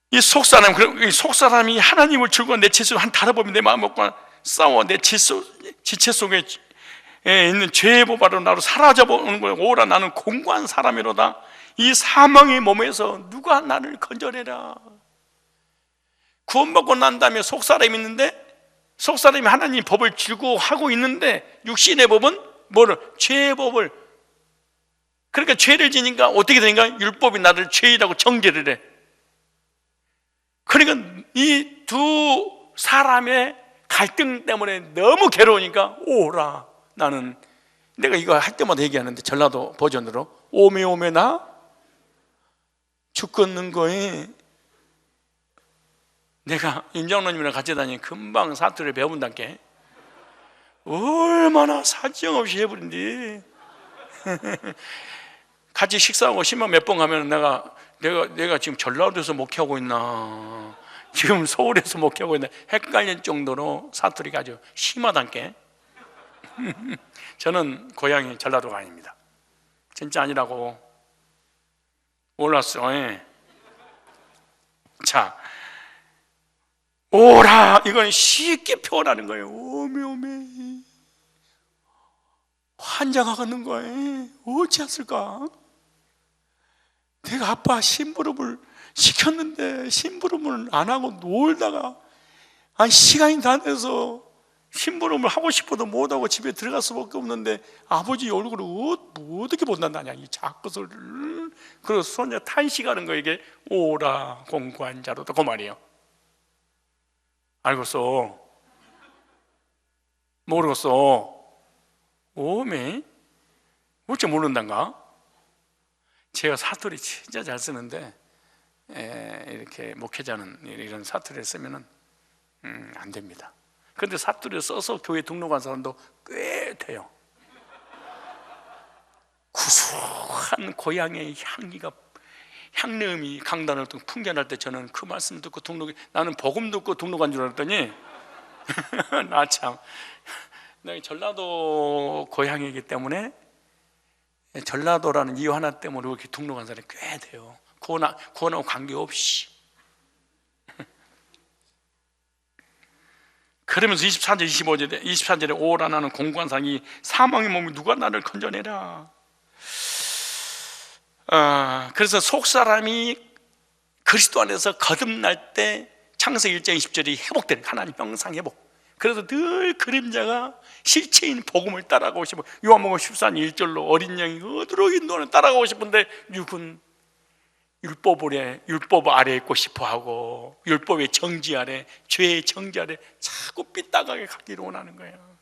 이 속사람이 하나님을 즐거워 내 지체 속에 한 다르보면 내 마음과 싸워 내 지체 속에 있는 죄의 보바로 나로 사라져보는 거예요. 오라 나는 공고한 사람이로다. 이 사망의 몸에서 누가 나를 건져내라. 구원받고 난 다음에 속사람이 있는데, 속사람이 하나님 법을 즐거워하고 있는데 육신의 법은 뭐를? 죄의 법을. 그러니까 죄를 지니까 어떻게 되는가? 율법이 나를 죄이라고 정죄를 해. 그러니까 이 두 사람의 갈등 때문에 너무 괴로우니까 오라. 나는 내가 이거 할 때마다 얘기하는데 전라도 버전으로 오메 나 죽겠는 거에 내가 임장로님이랑 같이 다니는 금방 사투리를 배운다께 얼마나 사정없이 해버린디. 같이 식사하고 10만 몇 번 가면 내가 지금 전라도에서 목회하고 있나 지금 서울에서 목회하고 있나 헷갈릴 정도로 사투리가 아주 심하단께. 저는 고향이 전라도가 아닙니다. 진짜 아니라고. 몰랐어. 예. 자, 오라 이건 쉽게 표현하는 거예요. 오메 환장하는 거예요. 어찌했을까? 내가 아빠 심부름을 시켰는데 심부름을 안 하고 놀다가 시간이 다 돼서 심부름을 하고 싶어도 못하고 집에 들어갈 수밖에 없는데 아버지 얼굴을 어떻게 본단다냐 이 작것을. 그래서 손자 탄식하는 거에게 오라 공고한 자로다 그 말이에요. 알겠어? 모르겠어? 오메? 어째 모른단가? 제가 사투리 진짜 잘 쓰는데 이렇게 목회자는 이런 사투리를 쓰면은 안 됩니다. 근데 사투리를 써서 교회 등록한 사람도 꽤 돼요. 구수한 고향의 향내음이 강단을 풍겨날 때 저는 그 말씀 듣고 나는 복음 듣고 등록한 줄 알았더니 나 참, 내가 전라도 고향이기 때문에 전라도라는 이유 하나 때문에 이렇게 등록한 사람이 꽤 돼요. 구원하고 관계없이. 그러면서 24절 25절에 오라 나는 공고한 상이 사망의 몸이 누가 나를 건져내라. 그래서 속사람이 그리스도 안에서 거듭날 때 창세기 1장 20절이 회복되는, 하나님 형상 회복. 그래서 늘 그림자가 실체인 복음을 따라가고 싶어. 요한복음 14장 1절로 어린 양이 어디로 인도하는 따라가고 싶은데 육은 율법 아래 있고 싶어하고 율법의 정지 아래, 죄의 정지 아래 자꾸 삐딱하게 가기를 원하는 거예요.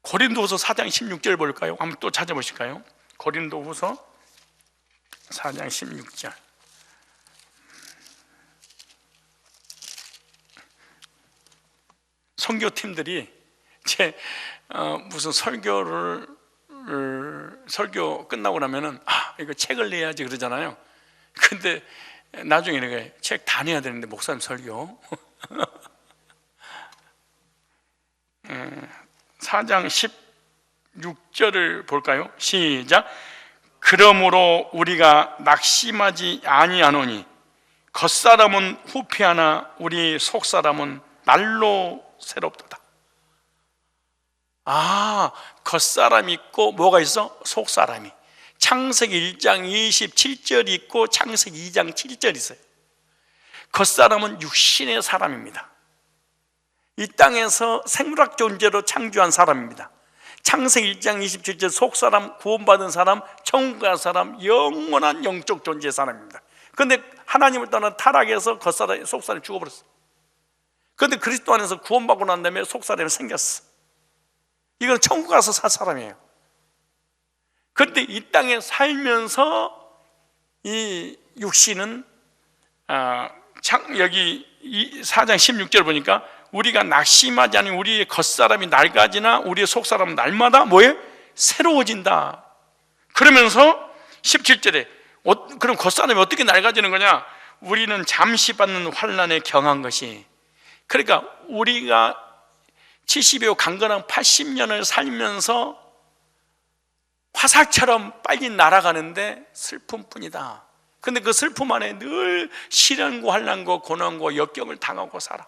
고린도후서 4장 16절 볼까요? 한번 또 찾아보실까요? 고린도후서 4장 16절. 선교팀들이 무슨 설교 끝나고 나면은 이거 책을 내야지 그러잖아요. 근데 나중에 내가 책 다 내야 되는데 목사님 설교 4장 16절을 볼까요? 시작. 그러므로 우리가 낙심하지 아니하노니 겉사람은 후피하나 우리 속사람은 날로 새롭도다. 겉사람이 있고 뭐가 있어? 속사람이. 창세기 1장 27절 있고 창세기 2장 7절 있어요. 겉사람은 육신의 사람입니다. 이 땅에서 생물학 존재로 창조한 사람입니다. 창세기 1장 27절 속사람, 구원받은 사람, 천국 간 사람, 영원한 영적 존재의 사람입니다. 그런데 하나님을 떠난 타락에서 겉사람, 속사람이 죽어버렸어. 그런데 그리스도 안에서 구원받고 난 다음에 속사람이 생겼어. 이건 천국 가서 살 사람이에요. 그런데 이 땅에 살면서 이 육신은 여기 4장 16절 보니까 우리가 낙심하지 않으면 우리의 겉사람이 낡아지나 우리의 속사람은 날마다 뭐예요? 새로워진다. 그러면서 17절에 그럼 겉사람이 어떻게 낡아지는 거냐? 우리는 잠시 받는 환난에 경한 것이, 그러니까 우리가 70여 강건한 80년을 살면서 화살처럼 빨리 날아가는데 슬픔뿐이다. 근데 그 슬픔 안에 늘 시련과 환난과 고난과 역경을 당하고 살아.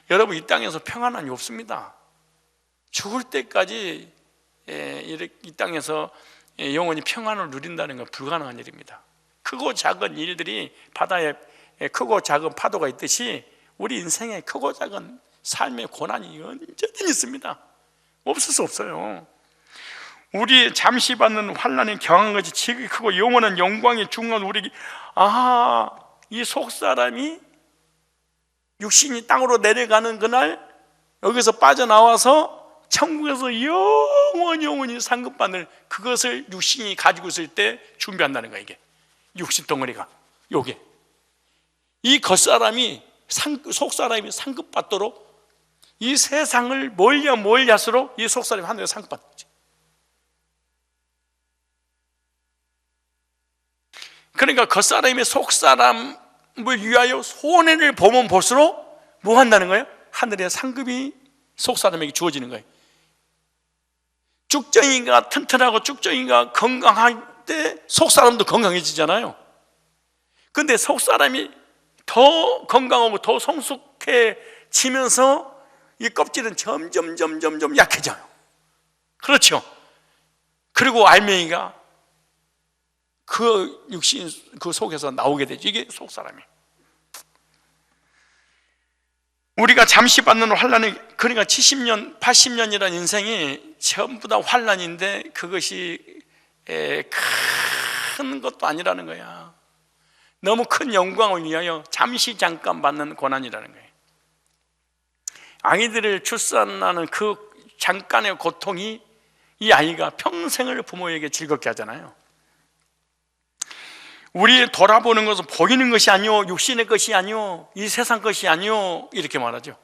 여러분, 이 땅에서 평안함이 없습니다. 죽을 때까지 이 땅에서 영원히 평안을 누린다는 건 불가능한 일입니다. 크고 작은 일들이 바다에 크고 작은 파도가 있듯이 우리 인생에 크고 작은 삶의 고난이 언제든 있습니다. 없을 수 없어요. 우리 잠시 받는 환난에 경한 것이 지극히 크고 영원한 영광이 중한 우리, 이 속사람이 육신이 땅으로 내려가는 그날 여기서 빠져나와서 천국에서 영원히 상급받을 그것을 육신이 가지고 있을 때 준비한다는 거예요. 이게 육신 덩어리가 요게 이 겉사람이 속사람이 상급받도록 이 세상을 멀리 할수록 이 속사람이 하늘에 상급받지. 그러니까 겉사람이 속사람을 위하여 손해를 보면 볼수록 뭐 한다는 거예요? 하늘의 상급이 속사람에게 주어지는 거예요. 쭉정이가 튼튼하고 쭉정이가 건강할 때 속사람도 건강해지잖아요. 근데 속사람이 더 건강하고 더 성숙해지면서 이 껍질은 점점 약해져요. 그렇죠? 그리고 알맹이가 그 육신 그 속에서 나오게 되죠. 이게 속사람이에요. 우리가 잠시 받는 환란이, 그러니까 70년, 80년이라는 인생이 전부 다 환란인데 그것이 큰 것도 아니라는 거야. 너무 큰 영광을 위하여 잠깐 받는 고난이라는 거예요. 아이들을 출산하는 그 잠깐의 고통이 이 아이가 평생을 부모에게 즐겁게 하잖아요. 우리 돌아보는 것은 보이는 것이 아니오, 육신의 것이 아니오, 이 세상 것이 아니오, 이렇게 말하죠.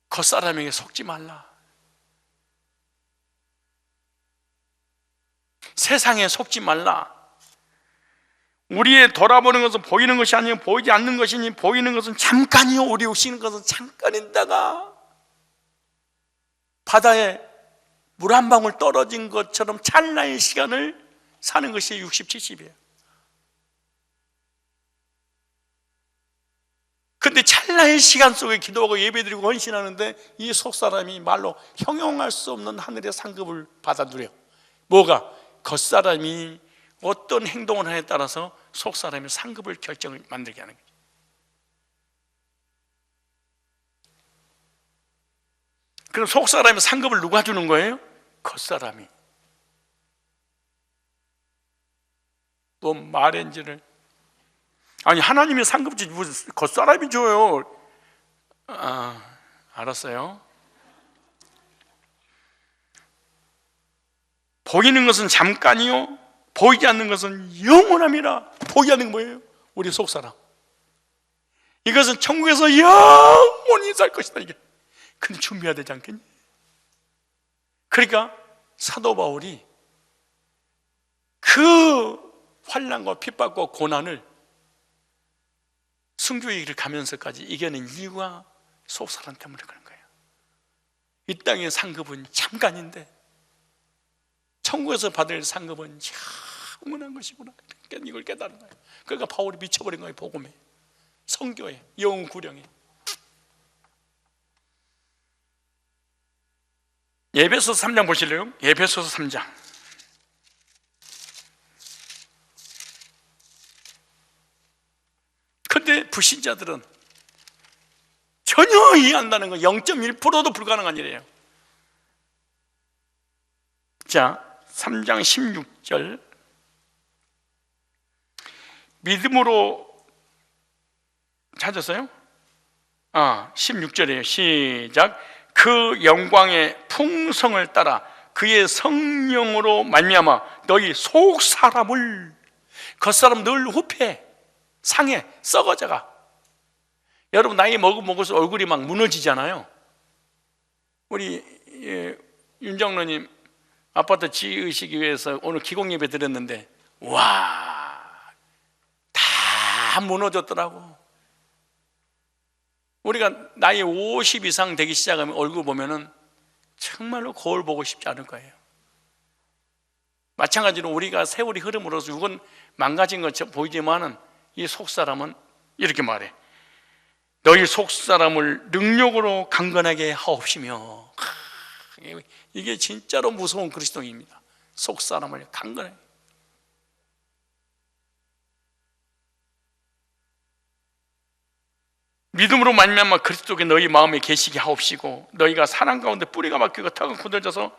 겉사람에게 속지 말라. 세상에 속지 말라. 우리의 돌아보는 것은 보이는 것이 아니오, 보이지 않는 것이니 보이는 것은 잠깐이요, 우리 육신의 것은 잠깐인다가 바다에 물 한 방울 떨어진 것처럼 찰나의 시간을 사는 것이 60, 70이에요. 근데 찰나의 시간 속에 기도하고 예배드리고 헌신하는데 이 속사람이 말로 형용할 수 없는 하늘의 상급을 받아들여요. 뭐가? 겉사람이 어떤 행동을 하냐에 따라서 속사람의 상급을 결정을 만들게 하는 거죠. 그럼 속사람의 상급을 누가 주는 거예요? 겉사람이. 또 말엔지를 아니 하나님의 상급 주지 무슨 겉사람이 줘요. 알았어요. 보이는 것은 잠깐이요 보이지 않는 것은 영원함이라. 보이지 않는 건 뭐예요? 우리 속사람. 이것은 천국에서 영원히 살 것이다. 이게 근데 준비해야 되지 않겠니? 그러니까 사도 바울이 그 환난과 핍박과 고난을 순교의 길을 가면서까지 이겨낸 이유가 속사람 때문에 그런 거예요. 이 땅의 상급은 잠깐인데 천국에서 받을 상급은 영원한 것이구나. 이걸 깨달은 거예요. 그러니까 바울이 미쳐버린 거예요. 복음에, 선교에, 영혼 구령에. 에베소서 3장 보실래요? 에베소서 3장. 근데 불신자들은 전혀 이해 안 나는 거 0.1%도 불가능한 일이에요. 자, 3장 16절. 믿음으로 찾았어요? 16절이에요. 시작. 그 영광의 풍성을 따라 그의 성령으로 말미암아 너희 속 사람을, 겉사람 늘 후패, 상해, 썩어져가. 여러분 나이 먹을수록 얼굴이 막 무너지잖아요. 우리 윤정로님 아파트 지으시기 위해서 오늘 기공예배 드렸는데 와, 다 무너졌더라고. 우리가 나이 50 이상 되기 시작하면 얼굴 보면은 정말로 거울 보고 싶지 않을 거예요. 마찬가지로 우리가 세월이 흐름으로써 육은 망가진 것처럼 보이지만은 이 속사람은 이렇게 말해. 너희 속사람을 능력으로 강건하게 하옵시며. 이게 진짜로 무서운 그리스도입니다. 속사람을 강건하게. 믿음으로 말미암아 그리스도께 너희 마음에 계시게 하옵시고 너희가 사랑 가운데 뿌리가 박히고 턱은 굳어져서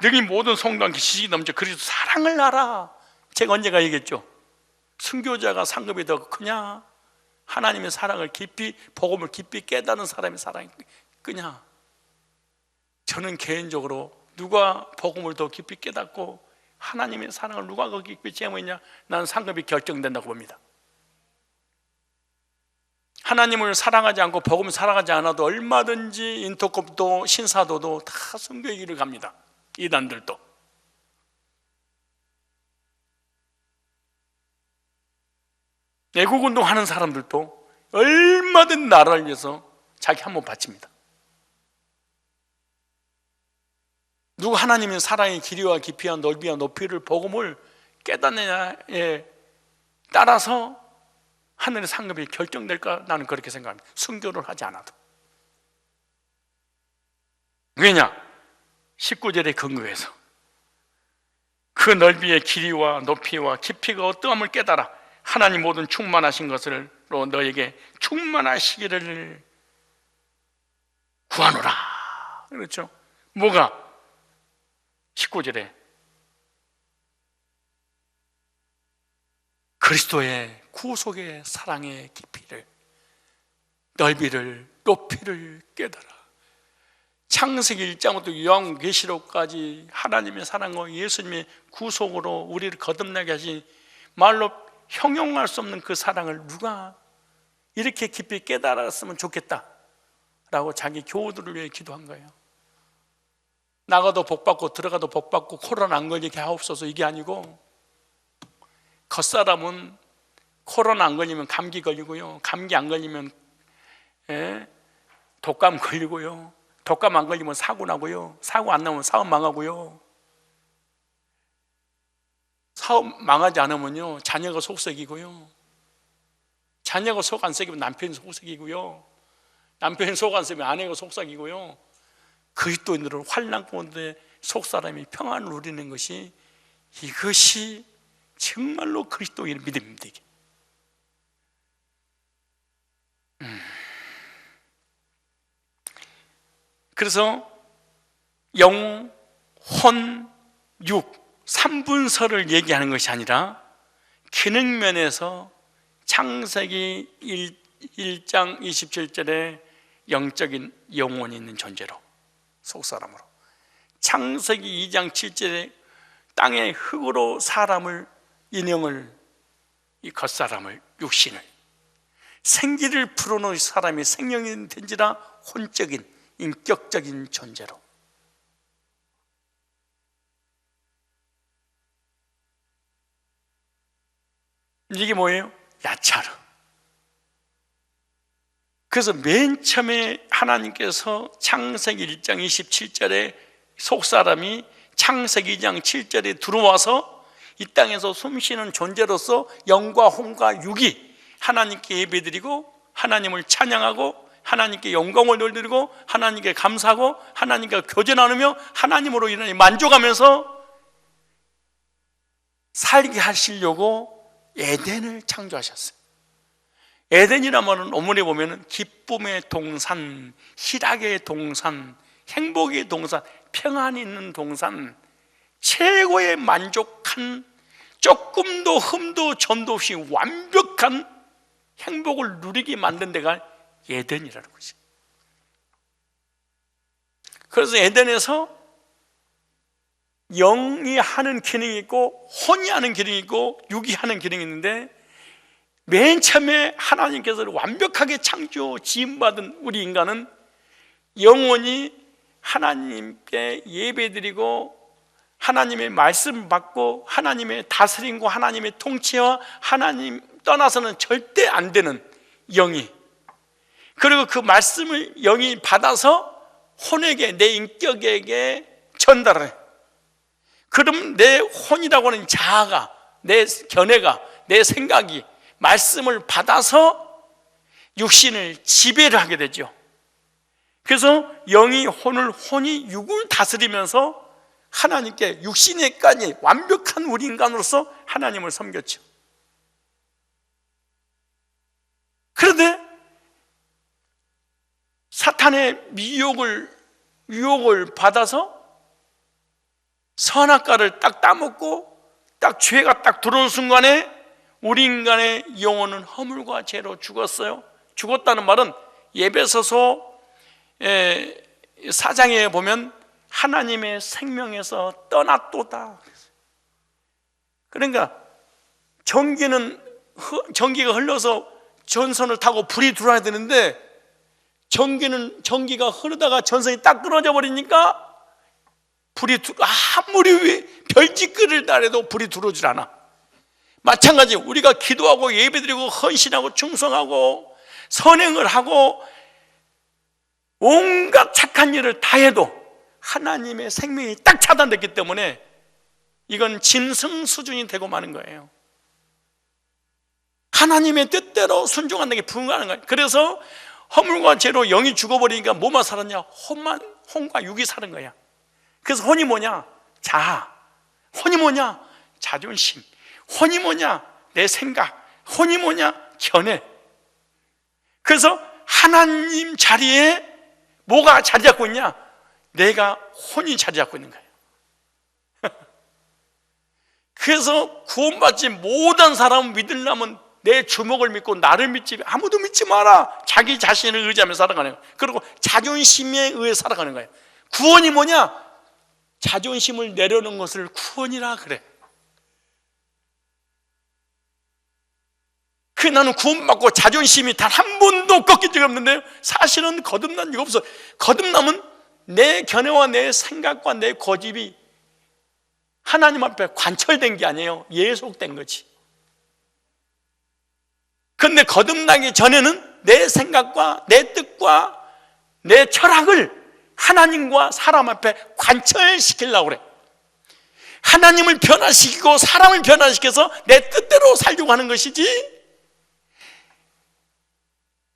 능히 모든 성도와 지식이 넘쳐 그리스도 사랑을 알아. 제가 언제가 얘기했죠? 순교자가 상급이 더 크냐? 하나님의 사랑을 깊이, 복음을 깊이 깨닫는 사람의 사랑이 크냐? 저는 개인적으로 누가 복음을 더 깊이 깨닫고 하나님의 사랑을 누가 더 깊이 체험했냐? 나는 상급이 결정된다고 봅니다. 하나님을 사랑하지 않고 복음을 사랑하지 않아도 얼마든지 인터컵도 신사도도 다 순교의 길을 갑니다. 이단들도. 애국운동 하는 사람들도 얼마든 나라를 위해서 자기 한 번 바칩니다. 누가 하나님의 사랑의 길이와 깊이와 넓이와 높이를 복음을 깨닫느냐에 따라서 하늘의 상급이 결정될까? 나는 그렇게 생각합니다. 순교를 하지 않아도. 왜냐? 19절의 근거에서 그 넓이의 길이와 높이와 깊이가 어떠함을 깨달아 하나님 모든 충만하신 것으로 너에게 충만하시기를 구하노라. 그렇죠? 뭐가? 19절에 그리스도의 구속의 사랑의 깊이를, 넓이를, 높이를 깨달아. 창세기 1장부터 요한계시록까지 하나님의 사랑과 예수님의 구속으로 우리를 거듭나게 하신 말로 형용할 수 없는 그 사랑을 누가 이렇게 깊이 깨달았으면 좋겠다라고 자기 교우들을 위해 기도한 거예요. 나가도 복받고 들어가도 복받고 코로나 안 걸리게 하옵소서 이게 아니고, 겉사람은 코로나 안 걸리면 감기 걸리고요, 감기 안 걸리면 독감 걸리고요, 독감 안 걸리면 사고 나고요. 사고 안 나면 사업 망하고요. 사업 망하지 않으면요, 자녀가 속썩이고요. 자녀가 속 안 썩이면 남편이 속썩이고요. 남편이 속 안 썩이면 아내가 속삭이고요. 그리스도인들은 환난 가운데 속사람이 평안을 누리는 것이, 이것이 정말로 그리스도인의 믿음입니다. 그래서 영, 혼, 육 3분서를 얘기하는 것이 아니라 기능면에서 창세기 1장 27절에 영적인 영혼이 있는 존재로, 속사람으로, 창세기 2장 7절에 땅의 흙으로 사람을, 인형을, 이 겉사람을, 육신을, 생기를 불어넣은 사람이 생명이 된지라 혼적인 인격적인 존재로. 이게 뭐예요? 야차르. 그래서 맨 처음에 하나님께서 창세기 1장 27절에 속사람이 창세기 2장 7절에 들어와서 이 땅에서 숨쉬는 존재로서 영과 혼과 육이 하나님께 예배드리고 하나님을 찬양하고 하나님께 영광을 돌리고 하나님께 감사하고 하나님께 교제 나누며 하나님으로 인하여 만족하면서 살게 하시려고 에덴을 창조하셨어요. 에덴이라는 말은 어머니 보면 기쁨의 동산, 희락의 동산, 행복의 동산, 평안이 있는 동산, 최고의 만족한, 조금도 흠도 점도 없이 완벽한 행복을 누리게 만든 데가 에덴이라는 거죠. 그래서 에덴에서 영이 하는 기능이 있고 혼이 하는 기능이 있고 육이 하는 기능이 있는데, 맨 처음에 하나님께서 완벽하게 창조 지음받은 우리 인간은 영원히 하나님께 예배드리고 하나님의 말씀을 받고 하나님의 다스림과 하나님의 통치와 하나님 떠나서는 절대 안 되는 영이, 그리고 그 말씀을 영이 받아서 혼에게, 내 인격에게 전달해. 그럼 내 혼이라고 하는 자아가, 내 견해가, 내 생각이 말씀을 받아서 육신을 지배를 하게 되죠. 그래서 영이 혼을, 혼이 육을 다스리면서 하나님께 육신에까지 완벽한 우리 인간으로서 하나님을 섬겼죠. 그런데 사탄의 유혹을 받아서 선악과를 딱 따먹고 딱 죄가 딱 들어온 순간에 우리 인간의 영혼은 허물과 죄로 죽었어요. 죽었다는 말은 에베소서 4장에 보면 하나님의 생명에서 떠났도다. 그러니까 전기가 흘러서 전선을 타고 불이 들어와야 되는데, 전기가 흐르다가 전선이 딱 끊어져 버리니까 아무리 별짓거리를 달해도 불이 들어오질 않아. 마찬가지 우리가 기도하고 예배드리고 헌신하고 충성하고 선행을 하고 온갖 착한 일을 다 해도 하나님의 생명이 딱 차단됐기 때문에 이건 짐승 수준이 되고 마는 거예요. 하나님의 뜻대로 순종하는 게 불가능한 거예요. 그래서 허물과 죄로 영이 죽어버리니까 뭐만 살았냐? 혼과 육이 사는 거야. 그래서 혼이 뭐냐? 자아. 혼이 뭐냐? 자존심. 혼이 뭐냐? 내 생각. 혼이 뭐냐? 견해. 그래서 하나님 자리에 뭐가 자리 잡고 있냐? 내가 혼이 자리 잡고 있는 거예요. 그래서 구원받지 못한 사람은 믿으려면 내 주먹을 믿고 나를 믿지, 아무도 믿지 마라. 자기 자신을 의지하며 살아가는 거예요. 그리고 자존심에 의해 살아가는 거예요. 구원이 뭐냐? 자존심을 내려놓은 것을 구원이라 그래. 나는 구원받고 자존심이 단 한 번도 꺾인 적이 없는데, 사실은 거듭난 적이 없어. 거듭남은 내 견해와 내 생각과 내 고집이 하나님 앞에 관철된 게 아니에요. 예속된 거지. 그런데 거듭나기 전에는 내 생각과 내 뜻과 내 철학을 하나님과 사람 앞에 관철시키려고 그래. 하나님을 변화시키고 사람을 변화시켜서 내 뜻대로 살려고 하는 것이지,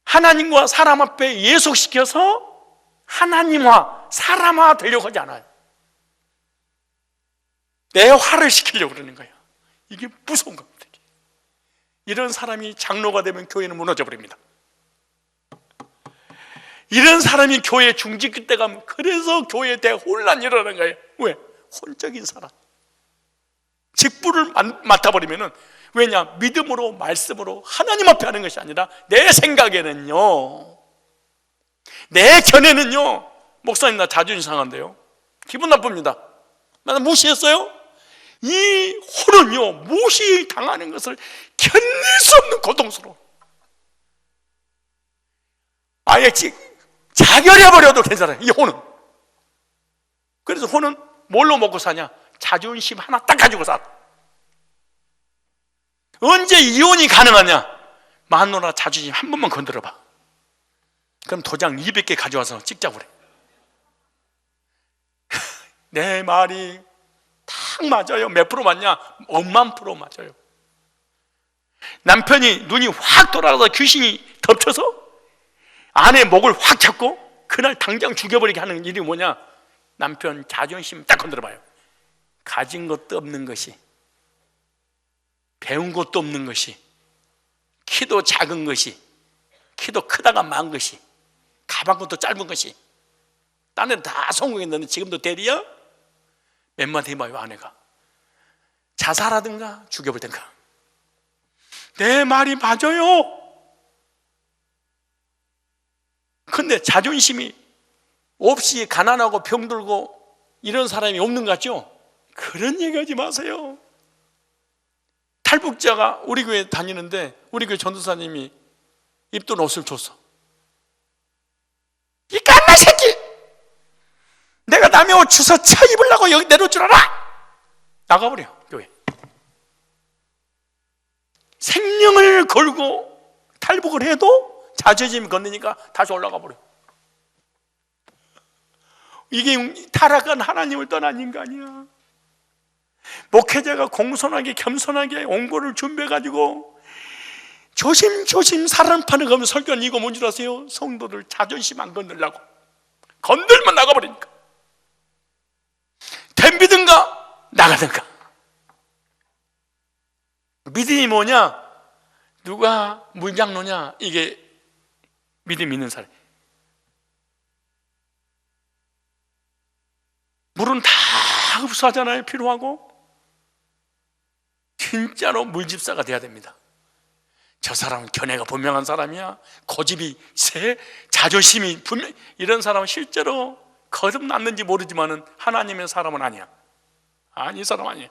하나님과 사람 앞에 예속시켜서 하나님화, 사람화 되려고 하지 않아요. 내 화를 시키려고 그러는 거예요. 이게 무서운 겁니다. 이런 사람이 장로가 되면 교회는 무너져 버립니다. 이런 사람이 교회 중직기 때 가면 그래서 교회에 대혼란이 일어나는 거예요. 왜? 혼적인 사람, 직분을 맡아버리면은, 왜냐? 믿음으로, 말씀으로 하나님 앞에 하는 것이 아니라 내 생각에는요, 내 견해는요, 목사님 나 자존심 상한데요, 기분 나쁩니다, 나 무시했어요? 이 혼은요, 무시당하는 것을 견딜 수 없는 고통스러워. 아예 자결해버려도 괜찮아요, 이 혼은. 그래서 혼은 뭘로 먹고 사냐? 자존심 하나 딱 가지고 살아. 언제 이혼이 가능하냐? 마누라 자존심 한 번만 건드려봐. 그럼 도장 200개 가져와서 찍자고 그래. 내 말이 딱 맞아요. 몇 프로 맞냐? 10,000% 맞아요. 남편이 눈이 확 돌아가서 귀신이 덮쳐서 아내 목을 확 잡고 그날 당장 죽여버리게 하는 일이 뭐냐? 남편 자존심 딱 건드려봐요. 가진 것도 없는 것이, 배운 것도 없는 것이, 키도 작은 것이, 키도 크다가 만 것이, 가방 것도 짧은 것이, 딴 애는 다 성공했는데 지금도 대리야? 몇 마디 해봐요. 아내가 자살하든가 죽여버리든가. 내 말이 맞아요. 근데 자존심이 없이 가난하고 병들고 이런 사람이 없는 것 같죠? 그런 얘기하지 마세요. 탈북자가 우리 교회 다니는데 우리 교회 전도사님이 입던 옷을 줬어. 이 깐나 새끼! 내가 남의 옷 주워 쳐 입으려고 여기 내놓을 줄 알아? 나가버려, 교회. 생명을 걸고 탈북을 해도 자존심이 건드니까 다시 올라가 버려. 이게 타락한 하나님을 떠난 인간이야. 목회자가 공손하게 겸손하게 온고를 준비해가지고 조심조심 사람 파는 거면 설교는 이거 뭔 줄 아세요? 성도들 자존심 안 건들려고. 건들면 나가버리니까. 덤비든가 나가든가. 믿음이 뭐냐? 누가 물장로냐? 이게 믿음 있는 사람. 물은 다 흡수하잖아요, 필요하고. 진짜로 물집사가 돼야 됩니다. 저 사람은 견해가 분명한 사람이야, 고집이 세, 자존심이 분명, 이런 사람은 실제로 거듭났는지 모르지만은 하나님의 사람은 아니야. 아니, 이 사람 아니야.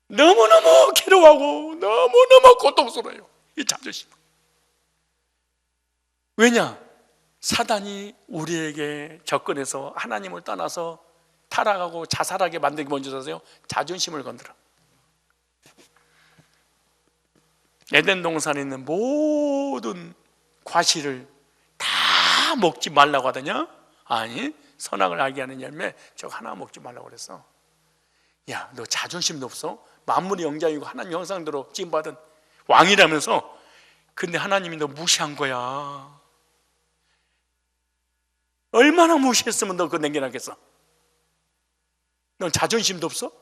너무너무 괴로워하고 너무너무 고통스러워요, 이 자존심. 왜냐? 사단이 우리에게 접근해서 하나님을 떠나서 타락하고 자살하게 만들기 뭔지 아세요? 자존심을 건드려. 에덴 동산에 있는 모든 과실을 다 먹지 말라고 하더냐? 아니, 선악을 알게 하는 열매 저거 하나 먹지 말라고 그랬어. 야, 너 자존심도 없어? 만물의 영장이고 하나님 형상대로 지음받은 왕이라면서. 근데 하나님이 너 무시한 거야. 얼마나 무시했으면 너 그거 남겨놨겠어? 넌 자존심도 없어?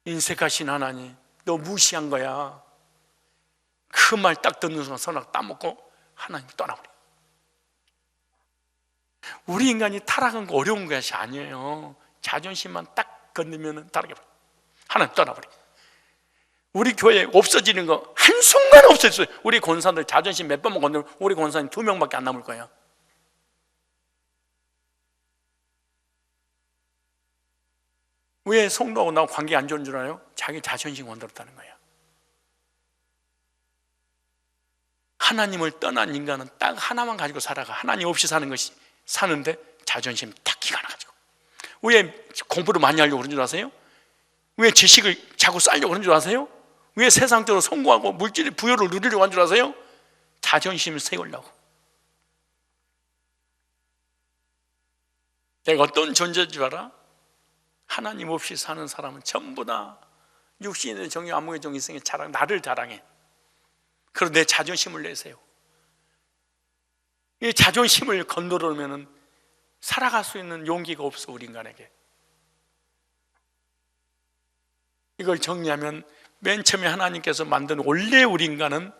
인색하신 하나님, 너 무시한 거야. 그 말 딱 듣는 순간 선악 따먹고 하나님 떠나버려. 우리 인간이 타락한 거 어려운 것이 아니에요. 자존심만 딱 건드면 타락해버려. 하나님 떠나버려. 우리 교회 없어지는 거 한순간 없어졌어요. 우리 권사들 자존심 몇 번만 건드면 우리 권사님 2명밖에 안 남을 거예요. 왜 성도하고 나하고 관계 안 좋은 줄 알아요? 자기 자존심 건드렸다는 거예요. 하나님을 떠난 인간은 딱 하나만 가지고 살아가. 하나님 없이 사는 것이 사는데 자존심 딱 기가 나가지고. 왜 공부를 많이 하려고 그런 줄 아세요? 왜 지식을 자꾸 쌓으려고 그런 줄 아세요? 왜 세상적으로 성공하고 물질의 부여를 누리려고 하는 줄 아세요? 자존심을 세우려고. 내가 어떤 존재인 줄 알아? 하나님 없이 사는 사람은 전부 다 육신의 정의, 암흑의 정의 있으니 나를 자랑해. 그리고 내 자존심을 내세요. 이 자존심을 건드리면 살아갈 수 있는 용기가 없어, 우리 인간에게. 이걸 정리하면 맨 처음에 하나님께서 만든 원래 우리 인간은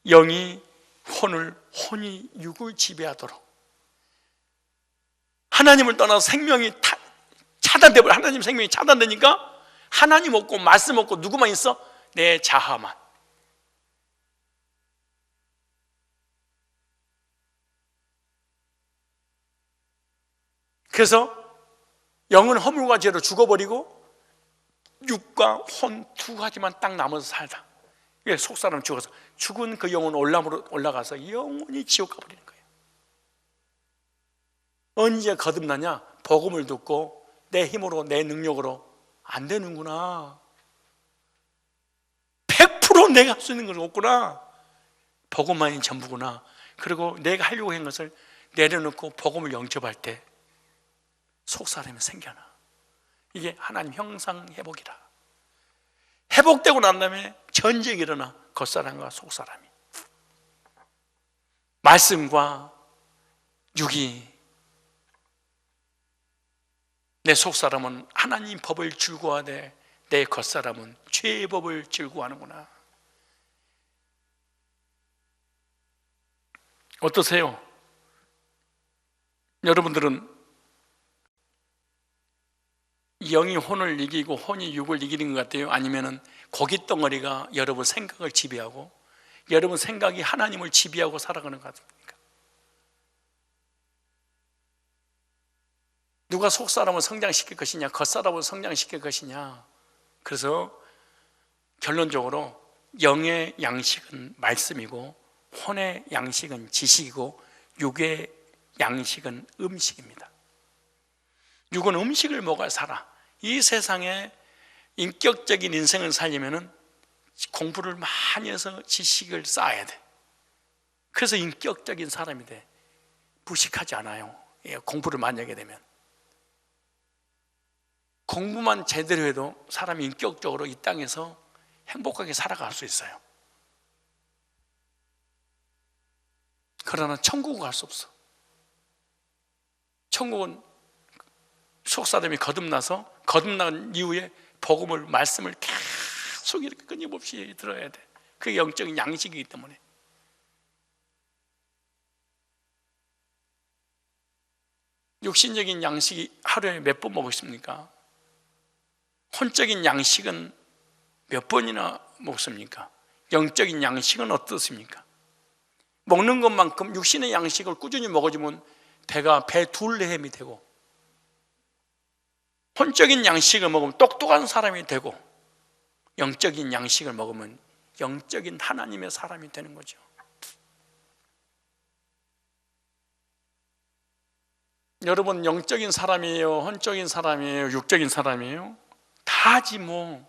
영이 혼이 육을 지배하도록, 하나님을 떠나서 생명이 차단되고, 하나님 생명이 차단되니까 하나님 없고 말씀 없고 누구만 있어? 내 자아만. 그래서 영은 허물과 죄로 죽어버리고 육과 혼 두 가지만 딱 남아서 살다. 이게 속사람 죽어서 죽은 그 영은 올라가서 영원히 지옥 가버리는 거예요. 언제 거듭나냐? 복음을 듣고 내 힘으로, 내 능력으로 안 되는구나. 100% 내가 할 수 있는 건 없구나. 복음만이 전부구나. 그리고 내가 하려고 한 것을 내려놓고 복음을 영접할 때 속사람이 생겨나. 이게 하나님 형상 회복이라. 회복되고 난 다음에 전쟁이 일어나. 겉사람과 속사람이, 말씀과 육이. 내 속사람은 하나님 법을 즐거워하되 내 겉사람은 죄의 법을 즐거워하는구나. 어떠세요? 여러분들은 영이 혼을 이기고 혼이 육을 이기는 것 같아요? 아니면은 고깃덩어리가 여러분 생각을 지배하고 여러분 생각이 하나님을 지배하고 살아가는 것 같습니까? 누가 속사람을 성장시킬 것이냐, 겉사람을 성장시킬 것이냐. 그래서 결론적으로 영의 양식은 말씀이고 혼의 양식은 지식이고 육의 양식은 음식입니다. 육은 음식을 먹어야 살아. 이 세상에 인격적인 인생을 살려면 공부를 많이 해서 지식을 쌓아야 돼. 그래서 인격적인 사람이 돼. 무식하지 않아요. 공부를 많이 하게 되면. 공부만 제대로 해도 사람이 인격적으로 이 땅에서 행복하게 살아갈 수 있어요. 그러나 천국은 갈 수 없어. 천국은 속사람이 거듭난 이후에 복음을, 말씀을 계속 이렇게 끊임없이 들어야 돼. 그게 영적인 양식이기 때문에. 육신적인 양식이 하루에 몇 번 먹으십니까? 혼적인 양식은 몇 번이나 먹습니까? 영적인 양식은 어떻습니까? 먹는 것만큼 육신의 양식을 꾸준히 먹어주면 배가 둘레햄이 되고, 혼적인 양식을 먹으면 똑똑한 사람이 되고, 영적인 양식을 먹으면 영적인 하나님의 사람이 되는 거죠. 여러분, 영적인 사람이에요? 혼적인 사람이에요? 육적인 사람이에요? 다지 뭐.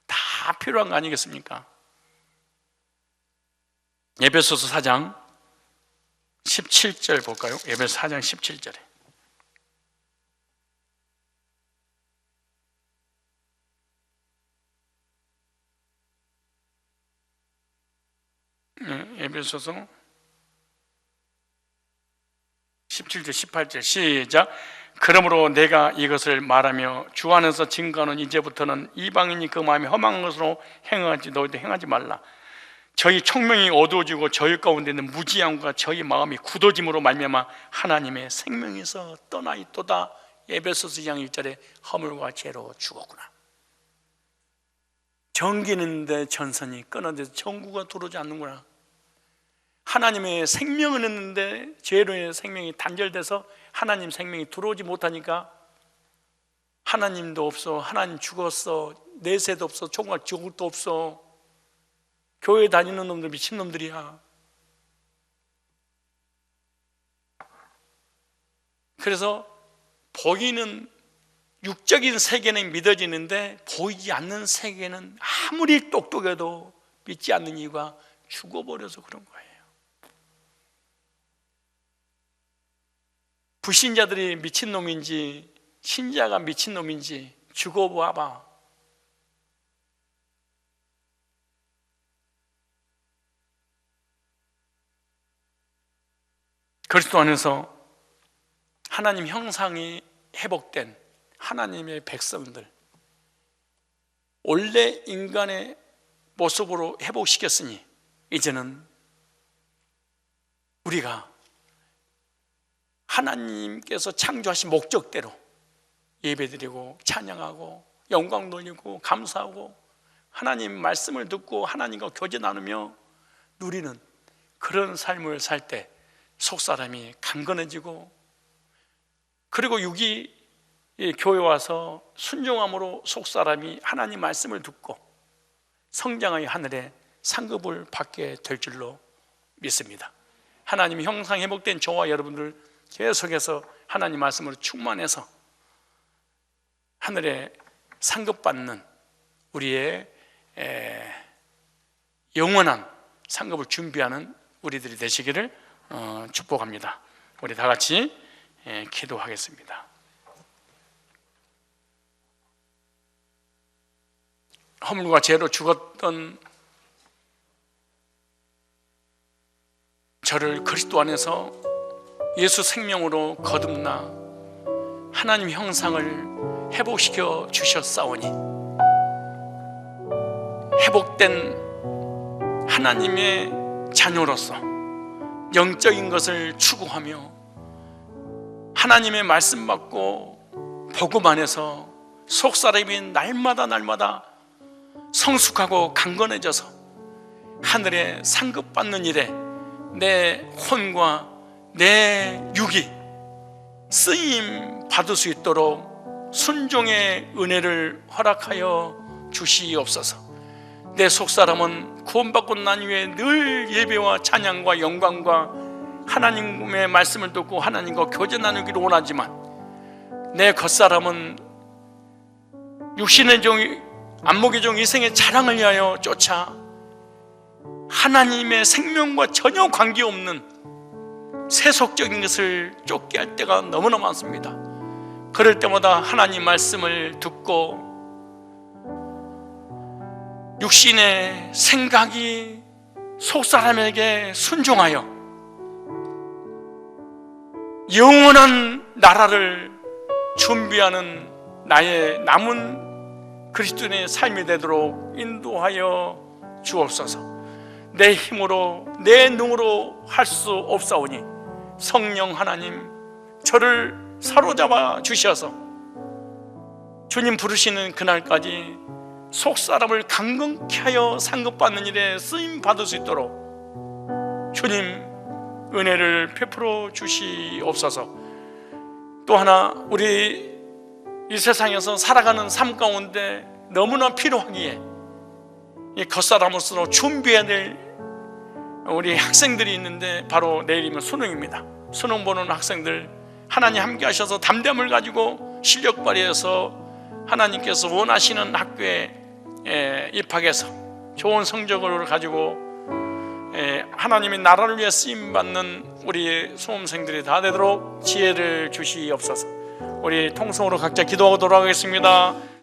다 필요한 거 아니겠습니까? 에베소서 4장 17절 볼까요? 에베소 4장 17절에 에베소서 17절 18절 시작. 그러므로 내가 이것을 말하며 주 안에서 증거하는 이제부터는 이방인이 그 마음이 험한 것으로 행하지 너희도 행하지 말라. 저희 총명이 어두워지고 저희 가운데 있는 무지함과 저희 마음이 굳어짐으로 말미암아 하나님의 생명에서 떠나 있도다. 에베소서 2장 1절에 허물과 죄로 죽었구나. 전기는데 전선이 끊어져서 전구가 들어오지 않는구나. 하나님의 생명은 있는데 죄로 인해 생명이 단절돼서 하나님 생명이 들어오지 못하니까 하나님도 없어, 하나님 죽었어, 내세도 없어, 총각 지옥도 없어. 교회 다니는 놈들 미친놈들이야. 그래서 보이는 육적인 세계는 믿어지는데 보이지 않는 세계는 아무리 똑똑해도 믿지 않는 이유가 죽어버려서 그런 거예요. 불신자들이 미친놈인지 신자가 미친놈인지 죽어봐봐. 그리스도 안에서 하나님 형상이 회복된 하나님의 백성들, 원래 인간의 모습으로 회복시켰으니 이제는 우리가 하나님께서 창조하신 목적대로 예배드리고 찬양하고 영광 돌리고 감사하고 하나님 말씀을 듣고 하나님과 교제 나누며 누리는 그런 삶을 살 때 속사람이 강건해지고, 그리고 육이 교회 와서 순종함으로 속사람이 하나님 말씀을 듣고 성장하여 하늘에 상급을 받게 될 줄로 믿습니다. 하나님 형상 회복된 저와 여러분들 계속해서 하나님 말씀으로 충만해서 하늘에 상급받는 우리의 영원한 상급을 준비하는 우리들이 되시기를 축복합니다. 우리 다 같이 기도하겠습니다. 허물과 죄로 죽었던 저를 그리스도 안에서 예수 생명으로 거듭나 하나님 형상을 회복시켜 주셨사오니 회복된 하나님의 자녀로서 영적인 것을 추구하며 하나님의 말씀 받고 복음 안에서 속사람이 날마다 성숙하고 강건해져서 하늘에 상급받는 일에 내 혼과 내 육이 쓰임 받을 수 있도록 순종의 은혜를 허락하여 주시옵소서. 내 속사람은 구원받고 난 후에 늘 예배와 찬양과 영광과 하나님의 말씀을 듣고 하나님과 교제 나누기를 원하지만, 내 겉사람은 육신의 종, 안목의 종 이생의 자랑을 위하여 쫓아 하나님의 생명과 전혀 관계없는 세속적인 것을 쫓게 할 때가 너무나 많습니다. 그럴 때마다 하나님 말씀을 듣고 육신의 생각이 속사람에게 순종하여 영원한 나라를 준비하는 나의 남은 그리스도인의 삶이 되도록 인도하여 주옵소서. 내 힘으로 내 능으로 할 수 없사오니 성령 하나님 저를 사로잡아 주셔서 주님 부르시는 그날까지 속사람을 강건케 하여 상급받는 일에 쓰임받을 수 있도록 주님 은혜를 베풀어 주시옵소서. 또 하나, 우리 이 세상에서 살아가는 삶 가운데 너무나 필요하기에 이 겉사람으로서 준비해야 될 우리 학생들이 있는데, 바로 내일이면 수능입니다. 수능 보는 학생들, 하나님 함께 하셔서 담대함을 가지고 실력 발휘해서 하나님께서 원하시는 학교에 입학해서 좋은 성적을 가지고 하나님의 나라를 위해 쓰임받는 우리 수험생들이 다 되도록 지혜를 주시옵소서. 우리 통성으로 각자 기도하고 돌아가겠습니다.